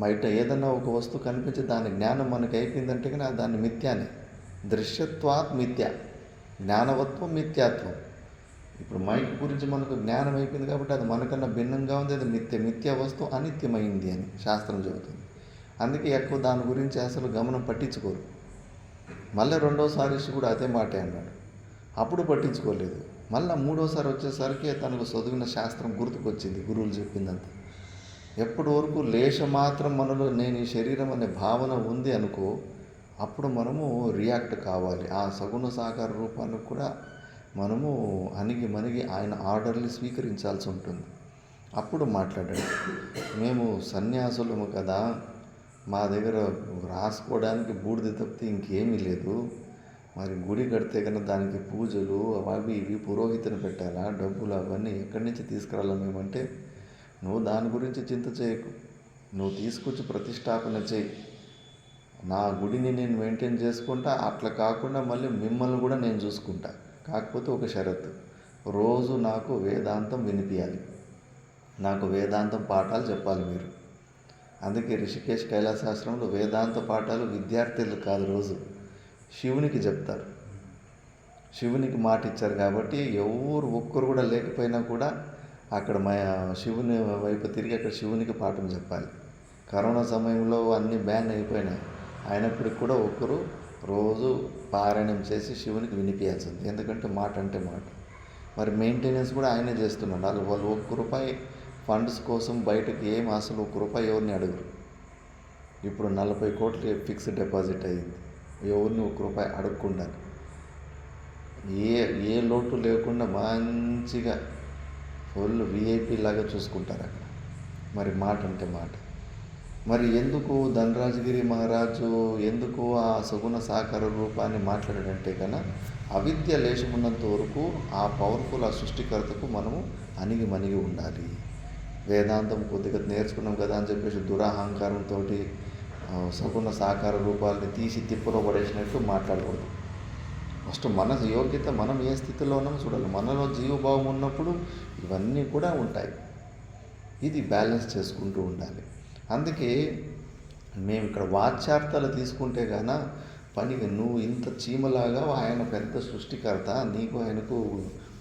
బయట ఏదన్నా ఒక వస్తువు కనిపించి దాని జ్ఞానం మనకి అయిపోయిందంటే కానీ దాన్ని మిథ్యానే. దృశ్యత్వాత్ మిథ్య, జ్ఞానవత్వం మిథ్యాత్వం. ఇప్పుడు మైక్ గురించి మనకు జ్ఞానం అయిపోయింది కాబట్టి అది మనకన్నా భిన్నంగా ఉంది, అది మిథ్యా వస్తువు అనిత్యమైంది అని శాస్త్రం చెబుతుంది. అందుకే ఎక్కువ దాని గురించి అసలు గమనం పట్టించుకోరు. మళ్ళీ రెండోసారి కూడా అదే మాటే అన్నాడు. అప్పుడు పట్టించుకోలేదు. మళ్ళీ మూడోసారి వచ్చేసరికి తనకు చదివిన శాస్త్రం గుర్తుకొచ్చింది, గురువులు చెప్పిందంత. ఎప్పటి వరకు లేశ మాత్రం మనలో నేను ఈ శరీరం అనే భావన ఉంది అనుకో, అప్పుడు మనము రియాక్ట్ కావాలి. ఆ సగుణ సాకార రూపాన్ని కూడా మనము అణిగి మణిగి ఆయన ఆర్డర్ని స్వీకరించాల్సి ఉంటుంది. అప్పుడు మాట్లాడాడు, మేము సన్యాసులము కదా, మా దగ్గర రాసుకోవడానికి బూడిద తప్పితే ఇంకేమీ లేదు, మరి గుడి కడితే కన్నా దానికి పూజలు అవి ఇవి పురోహితుని పెట్టాలా, డబ్బులు అవన్నీ ఎక్కడి నుంచి తీసుకురాలా మేమంటే, నువ్వు దాని గురించి చింత చేయకు, నువ్వు తీసుకొచ్చి ప్రతిష్టాపన చేయి, నా గుడిని నేను మెయింటైన్ చేసుకుంటా, అట్లా కాకుండా మళ్ళీ మిమ్మల్ని కూడా నేను చూసుకుంటా. కాకపోతే ఒక షరతు, రోజు నాకు వేదాంతం వినిపించాలి, నాకు వేదాంతం పాఠాలు చెప్పాలి మీరు. అందుకే రిషికేశ్ కైలాసాశ్రమంలో వేదాంత పాఠాలు విద్యార్థులు కాదు, రోజు శివునికి చెప్తారు. శివునికి మాట ఇచ్చారు కాబట్టి ఎవరు ఒక్కరు కూడా లేకపోయినా కూడా అక్కడ శివుని వైపు తిరిగి అక్కడ శివునికి పాఠం చెప్పాలి. కరోనా సమయంలో అన్నీ బ్యాన్ అయిపోయినాయి, అయినప్పటికి కూడా ఒక్కరు రోజు పారాయణం చేసి శివునికి వినిపించాల్సింది. ఎందుకంటే మాట అంటే మాట. మరి మెయింటెనెన్స్ కూడా ఆయనే చేస్తున్నాడు. వాళ్ళు ₹1 ఫండ్స్ కోసం బయటకు ఏం అసలు ₹1 ఎవరిని అడగరు. ఇప్పుడు 40 కోట్లు ఫిక్స్డ్ డిపాజిట్ అయ్యింది. ఎవరిని ₹1 అడగకుండా ఏ లోటు లేకుండా మంచిగా ఫుల్ విఐపి లాగా చూసుకుంటారు అక్కడ. మరి మాట అంటే మాట. మరి ఎందుకు ధనరాజగిరి మహారాజు ఎందుకు ఆ సగుణ సాకార రూపాన్ని మాట్లాడాడంటే కన్నా, అవిద్య లేశమున్నంత వరకు ఆ పవర్ఫుల్ ఆ సృష్టికర్తకు మనము అణిగి మణిగి ఉండాలి. వేదాంతం కొద్దిగా నేర్చుకున్నాం కదా అని చెప్పేసి దురహంకారంతో సగుణ సాకార రూపాలని తీసి తిప్పలో పడేసినట్టు మాట్లాడకూడదు. ఫస్ట్ మన యోగ్యత, మనం ఏ స్థితిలో ఉన్నామో చూడాలి. మనలో జీవభావం ఉన్నప్పుడు ఇవన్నీ కూడా ఉంటాయి. ఇది బ్యాలెన్స్ చేసుకుంటూ ఉండాలి. అందుకే మేము ఇక్కడ వాచ్యార్థాలు తీసుకుంటే గాన పనికి నువ్వు ఇంత చీమలాగా ఆయన పెద్ద సృష్టికర్త, నీకు ఆయనకు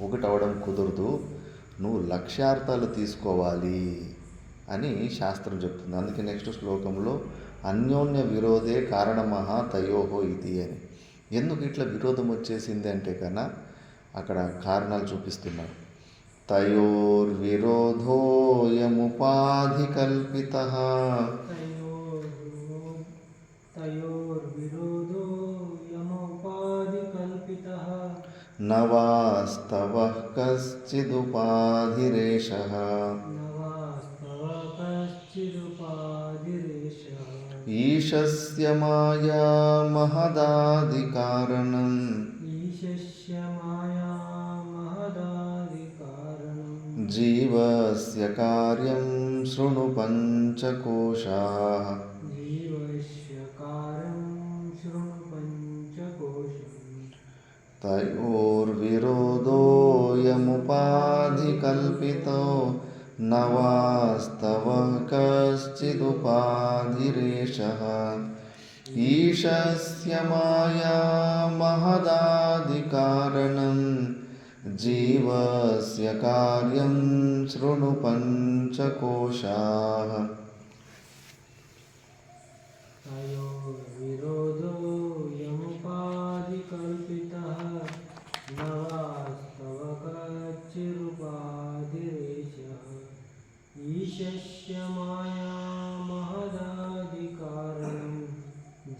ఒకటి అవ్వడం కుదరదు, నువ్వు లక్ష్యార్థాలు తీసుకోవాలి అని శాస్త్రం చెప్తుంది. అందుకే నెక్స్ట్ శ్లోకంలో అన్యోన్య విరోధే కారణమహ తయోహో ఇది అని, ఎందుకు ఇట్లా విరోధం వచ్చేసింది అంటే కన్నా అక్కడ కారణాలు చూపిస్తున్నారు. తయోర్విరోధోయముపాధి కల్పిత తయోర్విరోధో యమోపాధికల్పితః నవాస్తవః కశ్చిదుపాధిరేషః నవాస్తవ కశ్చిదుపాధిరేషః ఈశస్య మాయా మహదాదికారణం ఈశస్య మాయా మహదాదికారణం జీవస్య కార్యం శృణు పంచకోశాః జీవస్య కార్యం శృణు పంచకోశం తయోర్విరోధోయముపాధికల్పితో నవాస్తవః కశ్చిదుపాధిరేషః ఈశస్య మాయా మహదాదికారణం జీవస్య కార్యం శృణు పంచకోశాః. తయోర్విరోధో యముపాధికల్పితః నవాస్తవ కచ్చిరుపాధిరేషః ఈశస్య మాయా మహదాదికారణం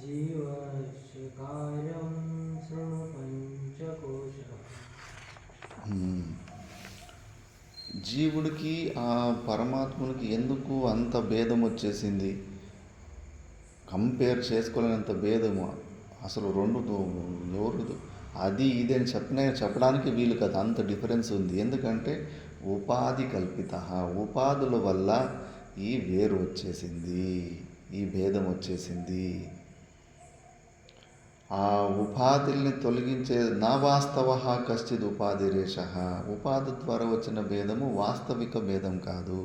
జీవస్య కార్యం శృణు పంచకోశః. జీవుడికి ఆ పరమాత్మునికి ఎందుకు అంత భేదం వచ్చేసింది? కంపేర్ చేసుకోలేనంత భేదము అసలు రెండు ఎవరు అది ఇది అని చెప్పడానికి వీలు కదా, అంత డిఫరెన్స్ ఉంది. ఎందుకంటే ఉపాధి కల్పిత, ఉపాధుల వల్ల ఈ వేరు వచ్చేసింది, ఈ భేదం వచ్చేసింది. ఆ ఉపాధిల్ని తొలగించే నా వాస్తవ కశ్చిద్ ఉపాధిరేష, ఉపాధి ద్వారా వచ్చిన భేదము వాస్తవిక భేదం కాదు,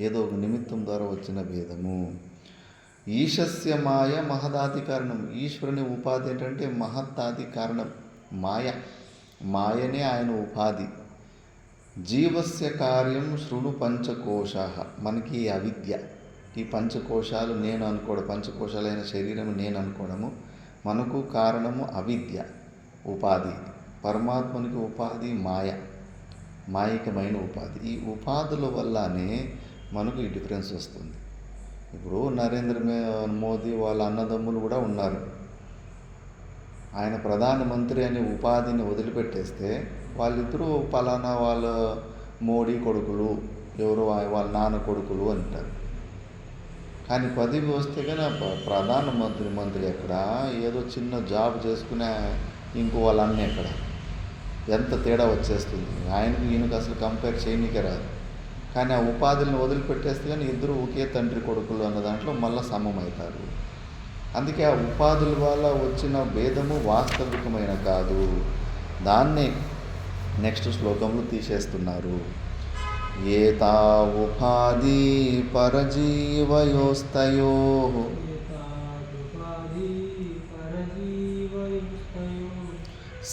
ఏదో ఒక నిమిత్తం ద్వారా వచ్చిన భేదము. ఈశస్య మాయ మహదాది కారణం, ఈశ్వరుని ఉపాధి ఏంటంటే మహత్తాది కారణం, మాయనే ఆయన ఉపాధి. జీవస్య కార్యం శృణు పంచకోశ, మనకి ఈ అవిద్య, ఈ పంచకోశాలు నేను అనుకోవడం, పంచకోశాలైన శరీరం నేను అనుకోవడము, మనకు కారణము అవిద్య, ఉపాధి. పరమాత్మనికి ఉపాధి మాయ, మాయికమైన ఉపాధి. ఈ ఉపాధుల వల్లనే మనకు ఈ డిఫరెన్స్ వస్తుంది. ఇప్పుడు నరేంద్ర మోదీ వాళ్ళ అన్నదమ్ములు కూడా ఉన్నారు. ఆయన ప్రధానమంత్రి అనే ఉపాధిని వదిలిపెట్టేస్తే వాళ్ళిద్దరూ పలానా వాళ్ళ మోడీ కొడుకులు, ఎవరో వాళ్ళ నాన్న కొడుకులు అంటారు. కానీ పదవి వస్తే కానీ ప్రధానమంత్రి ఎక్కడ, ఏదో చిన్న జాబ్ చేసుకునే ఇంకో వాళ్ళ అన్న ఎక్కడ, ఎంత తేడా వచ్చేస్తుంది. ఆయనకు ఈయనకు అసలు కంపేర్ చేయనీకే రాదు. కానీ ఆ ఉపాధులను వదిలిపెట్టేస్తే కానీ ఇద్దరు ఒకే తండ్రి కొడుకులు అన్న దాంట్లో మళ్ళీ సమమవుతారు. అందుకే ఆ ఉపాధుల వల్ల వచ్చిన భేదము వాస్తవికమైన కాదు, దాన్నే నెక్స్ట్ శ్లోకంలో తీసేస్తున్నారు. ఏతా ఉపాధి పరజీవయోస్తయోః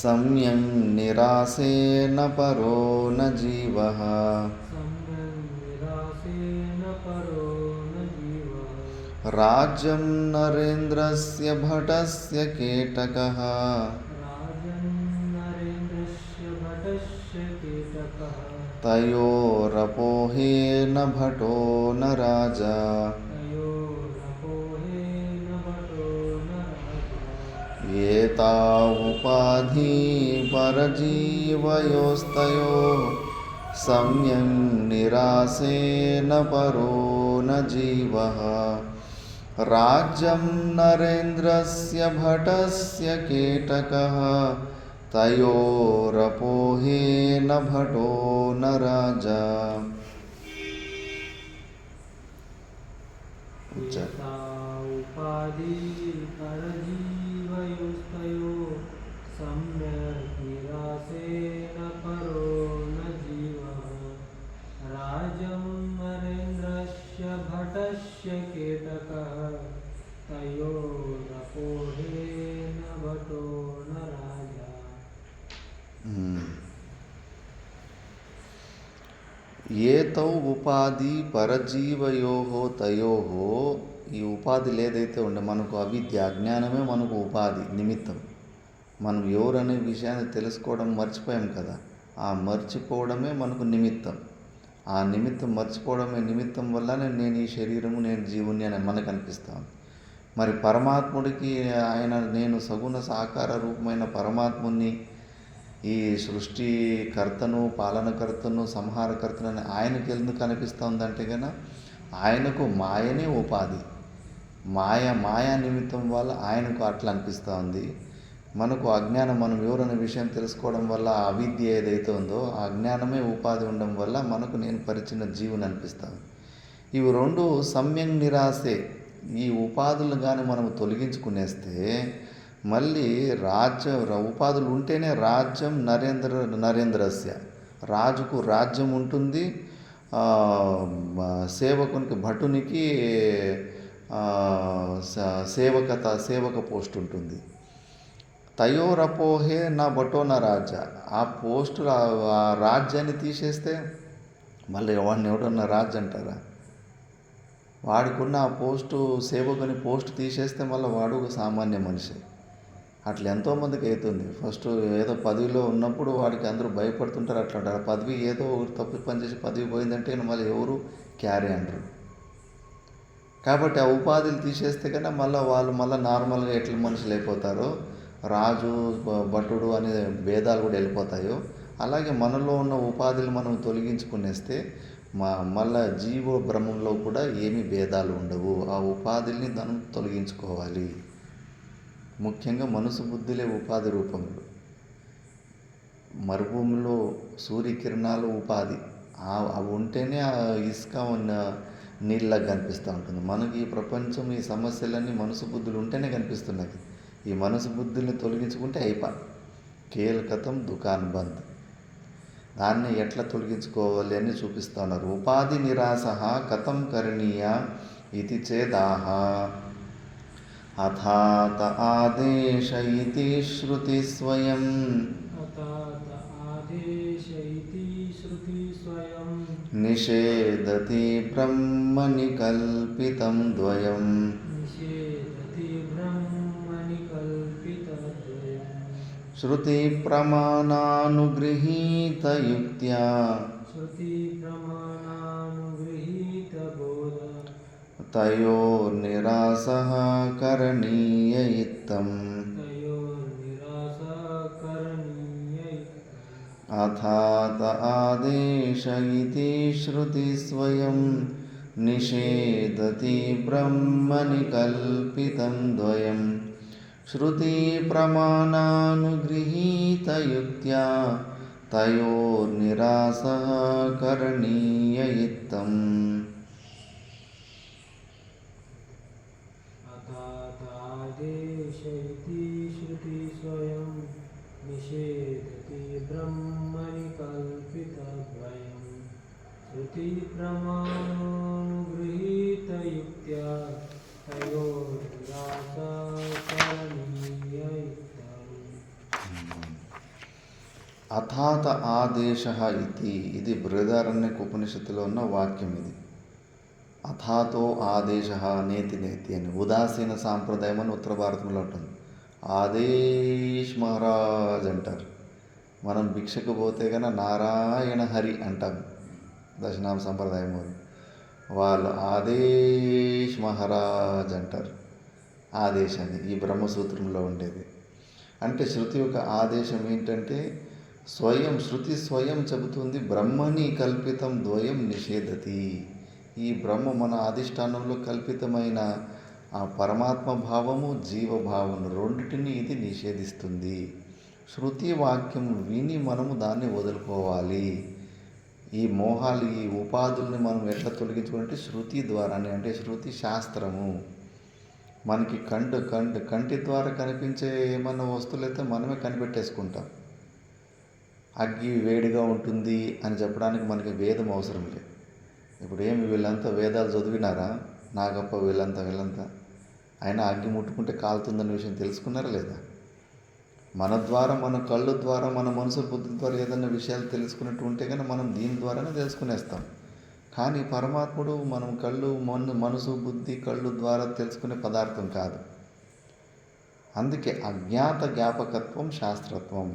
సంయం నిరాసేన పరో న జీవః రాజ్యం నరేంద్రస్య భటస్య కేటకః తయోరపోహేన భటో న రాజా ఏతా ఉపాధి పరజీవయోస్తయోః సంయం నిరాసేన పరో న జీవః రాజ్యం నరేంద్రస్య భటస్య కేటకః తయోరపోహేన భటో న రాజా. ఉపాధి పరజీవయోస్తయోః సమ్యక్ నిరాసేన పరో న జీవః రాజ్యం నరేంద్రస్య భటస్య కేటకః తయోరపోహేన భటో న రాజా. ఏతౌ ఉపాధి పరజీవయోహో తయోహో, ఈ ఉపాధి ఏదైతే ఉండే మనకు అవిద్య అజ్ఞానమే మనకు ఉపాధి నిమిత్తం. మనం ఎవరు అనే విషయాన్ని తెలుసుకోవడం మర్చిపోయాం కదా. ఆ మర్చిపోవడమే మనకు నిమిత్తం. ఆ నిమిత్తం మర్చిపోవడమే నిమిత్తం వల్లనే నేను ఈ శరీరము, నేను జీవుని అని మనకు అనిపిస్తాను. మరి పరమాత్ముడికి ఆయన నేను సగుణ సాకార రూపమైన పరమాత్ముని, ఈ సృష్టికర్తను, పాలనకర్తను, సంహారకర్తను అని ఆయనకి ఎందుకు అనిపిస్తుందంటే కనుక ఆయనకు మాయనే ఉపాధి. మాయా నిమిత్తం వల్ల ఆయనకు అట్లా అనిపిస్తూ ఉంది. మనకు అజ్ఞానం, మనం ఎవరనే విషయం తెలుసుకోవడం వల్ల అవిద్య ఏదైతే ఉందో ఆ అజ్ఞానమే ఉపాధి ఉండడం వల్ల మనకు నేను పరిచిన జీవుని అనిపిస్తాను. ఇవి రెండు సమ్యం నిరాశే. ఈ ఉపాధులు కానీ మనం తొలగించుకునేస్తే మళ్ళీ ఉపాధులు ఉంటేనే రాజ్యం నరేంద్రస్య, రాజుకు రాజ్యం ఉంటుంది, సేవకునికి భటునికి సేవక పోస్ట్ ఉంటుంది. తయోరపోహే నా భటో నా రాజా. ఆ పోస్టు ఆ రాజ్యాన్ని తీసేస్తే మళ్ళీ వాడిని ఎవడన్నా రాజు అంటారా? వాడికున్న ఆ పోస్టు, సేవకుని పోస్టు తీసేస్తే మళ్ళీ వాడు ఒక సామాన్య మనిషి. అట్లా ఎంతోమందికి అవుతుంది. ఫస్ట్ ఏదో పదవిలో ఉన్నప్పుడు వాడికి అందరూ భయపడుతుంటారు. అట్లా ఉంటారు. పదవి ఏదో తప్పు పనిచేసి పదవి పోయిందంటే మళ్ళీ ఎవరు క్యారీ అంటారు. కాబట్టి ఆ ఉపాధులు తీసేస్తే కన్నా వాళ్ళు నార్మల్గా ఎట్లా మనుషులు అయిపోతారో, రాజు భటుడు అనే భేదాలు కూడా వెళ్ళిపోతాయో, అలాగే మనలో ఉన్న ఉపాధులు మనం తొలగించుకునేస్తే మళ్ళా జీవ బ్రహ్మంలో కూడా ఏమీ భేదాలు ఉండవు. ఆ ఉపాధుల్ని మనం తొలగించుకోవాలి. ముఖ్యంగా మనసు బుద్ధులే ఉపాధి రూపంలో. మరుభూమిలో సూర్యకిరణాలు ఉపాధి. అవి ఉంటేనే ఆ ఇసుక ఉన్న నీళ్ళగా కనిపిస్తూ ఉంటుంది. మనకి ఈ ప్రపంచం, ఈ సమస్యలన్నీ మనసు బుద్ధులు ఉంటేనే కనిపిస్తున్నాయి. ఈ మనసు బుద్ధుల్ని తొలగించుకుంటే కేల్కతం దుకాన్ బంద్. దాన్ని ఎట్లా తొలగించుకోవాలి అని చూపిస్తున్నారు. ఉపాధి నిరాశ కథం కరణీయ ఇది చేదాహ అథాత ఆదేశ ఇతి శృతి స్వయం. నిషేధతి బ్రహ్మని కల్పితం ద్వయం. శృతి ప్రమాణానుగృహీత యుక్త్యా తయోర్నిరాసః కరణీయ ఇత్థం. అథాత ఆదేశ ఇతి శృతి స్వయం. నిషేధతి బ్రహ్మని కల్పితం ద్వయం. శృతి ప్రమాణానుగృహీత యుక్త్యా తయోర్నిరాసః కరణీయ ఇత్థం. అథాత ఆదేశ ఇది బృహదారణ్యక ఉపనిషత్తులో ఉన్న వాక్యం. ఇది అథాతో ఆదేశ నేతి నేతి అని ఉదాసీన సాంప్రదాయం అని ఉత్తర భారతంలో ఉంటుంది. ఆదేశ్ మహారాజ్ అంటారు. మనం భిక్షకు పోతే కన్నా నారాయణ హరి అంటాం. దశనామ సంప్రదాయం వాళ్ళు ఆదేశ్ మహారాజ్ అంటారు. ఆదేశాన్ని ఈ బ్రహ్మసూత్రంలో ఉండేది. అంటే శృతి యొక్క ఆదేశం ఏంటంటే శృతి స్వయం చెబుతుంది బ్రహ్మని కల్పితం ద్వయం నిషేధతి. ఈ బ్రహ్మ మన అధిష్టానంలో కల్పితమైన ఆ పరమాత్మ భావము, జీవభావం రెండిటిని ఇది నిషేధిస్తుంది. శృతి వాక్యం విని మనము దాన్ని వదులుకోవాలి. ఈ మోహాలు, ఈ ఉపాధుల్ని మనం ఎట్లా తొలగించుకుంటే శృతి ద్వారానే. అంటే శృతి శాస్త్రము మనకి కంటి ద్వారా కనిపించే ఏమన్నా వస్తువులైతే మనమే కనిపెట్టేసుకుంటాం. అగ్గి వేడిగా ఉంటుంది అని చెప్పడానికి మనకి వేదం అవసరం లేదు. ఇప్పుడు వీళ్ళంతా వేదాలు చదివినారా? నాగప్ప వీళ్ళంతా అయినా అగ్గి ముట్టుకుంటే కాలుతుందన్న విషయం తెలుసుకున్నారా లేదా? మన ద్వారా, మన కళ్ళు ద్వారా, మన మనసు బుద్ధి ద్వారా ఏదైనా విషయాలు తెలుసుకున్నట్టు ఉంటే కానీ మనం దీని ద్వారానే తెలుసుకునేస్తాం. కానీ పరమాత్ముడు మనం మనసు బుద్ధి కళ్ళు ద్వారా తెలుసుకునే పదార్థం కాదు. అందుకే అజ్ఞాత జ్ఞాపకత్వం శాస్త్రత్వం.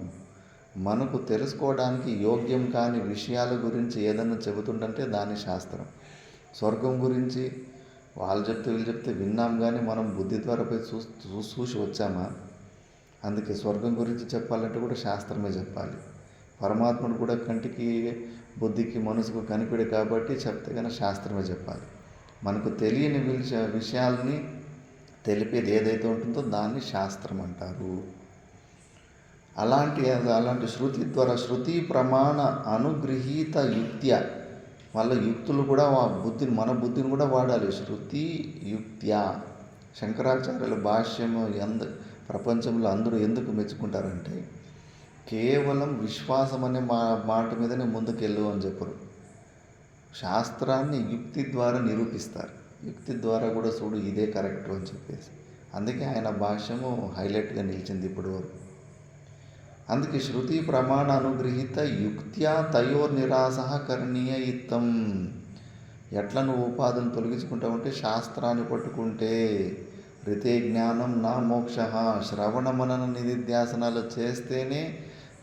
మనకు తెలుసుకోవడానికి యోగ్యం కాని విషయాల గురించి ఏదైనా చెబుతుందంటే దాని శాస్త్రం. స్వర్గం గురించి వాళ్ళు చెప్తే వీళ్ళు చెప్తే విన్నాం, కానీ మనం బుద్ధి ద్వారా పోయి చూసి వచ్చామా? అందుకే స్వర్గం గురించి చెప్పాలంటే కూడా శాస్త్రమే చెప్పాలి. పరమాత్ముడు కూడా కంటికి బుద్ధికి మనసుకు కనిపిడు కాబట్టి చెప్తే కనుక శాస్త్రమే చెప్పాలి. మనకు తెలియని విషయాల్ని తెలిపేది ఏదైతే ఉంటుందో దాన్ని శాస్త్రం అంటారు. అలాంటి శృతి ద్వారా శృతి ప్రమాణ అనుగృహీత యుక్త్య, వాళ్ళ యుక్తులు కూడా మన బుద్ధిని కూడా వాడాలి. శృతి యుక్త్యా. శంకరాచార్యుల భాష్యము ప్రపంచంలో అందరూ ఎందుకు మెచ్చుకుంటారంటే కేవలం విశ్వాసం అనే మాట మీదనే ముందుకెళ్ళు అని చెప్పరు. శాస్త్రాన్ని యుక్తి ద్వారా నిరూపిస్తారు. యుక్తి ద్వారా కూడా చూడు ఇదే కరెక్ట్ అని చెప్పేసి. అందుకే ఆయన భాష్యము హైలైట్గా నిలిచింది ఇప్పటి వరకు. అందుకే శృతి ప్రమాణ అనుగృహీత యుక్త్యా తయోర్నిరాస కరణీయ ఇత్తం. ఎట్లా నువ్వు ఉపాధిని తొలగించుకుంటావంటే శాస్త్రాన్ని పట్టుకుంటే. రితే జ్ఞానం నా మోక్ష. శ్రవణ మనన నిధిధ్యాసనాలు చేస్తేనే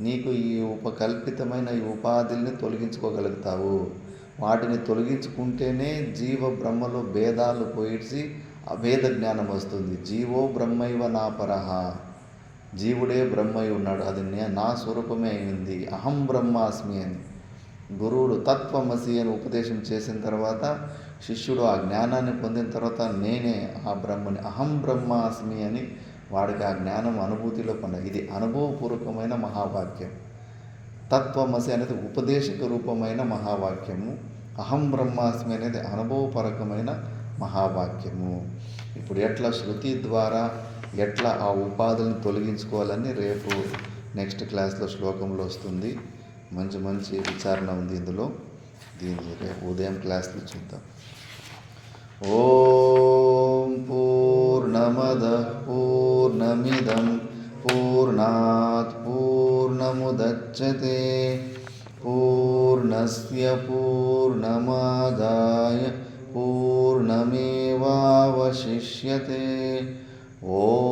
నీకు ఈ ఉపకల్పితమైన ఈ ఉపాధుల్ని తొలగించుకోగలుగుతావు. వాటిని తొలగించుకుంటేనే జీవ బ్రహ్మలో భేదాలు పోయిడ్చి అభేద జ్ఞానం వస్తుంది. జీవో బ్రహ్మైవ నా పరహ. జీవుడే బ్రహ్మై ఉన్నాడు, అది నా స్వరూపమే అయింది. అహం బ్రహ్మాస్మి అని గురువులు తత్వమసి అని ఉపదేశం చేసిన తర్వాత శిష్యుడు ఆ జ్ఞానాన్ని పొందిన తర్వాత నేనే ఆ బ్రహ్మని, అహం బ్రహ్మాస్మి అని వాడికి ఆ జ్ఞానం అనుభూతిలో పొందాలి. ఇది అనుభవపూర్వకమైన మహావాక్యం. తత్వమసి అనేది ఉపదేశక రూపమైన మహావాక్యము. అహం బ్రహ్మాస్మి అనేది అనుభవపరకమైన మహావాక్యము. ఇప్పుడు ఎట్లా శృతి ద్వారా ఎట్లా ఆ ఉపాధులను తొలగించుకోవాలని రేపు నెక్స్ట్ క్లాస్లో శ్లోకంలో వస్తుంది. మంచి మంచి విచారణ ఉంది ఇందులో. దీన్ని రేపు ఉదయం క్లాస్లో చూద్దాం. ఓం పూర్ణమదః పూర్ణమిదం పూర్ణాత్ పూర్ణముదచ్యతే పూర్ణస్య పూర్ణమాదాయ పూర్ణమేవావశిష్యతే. ఓం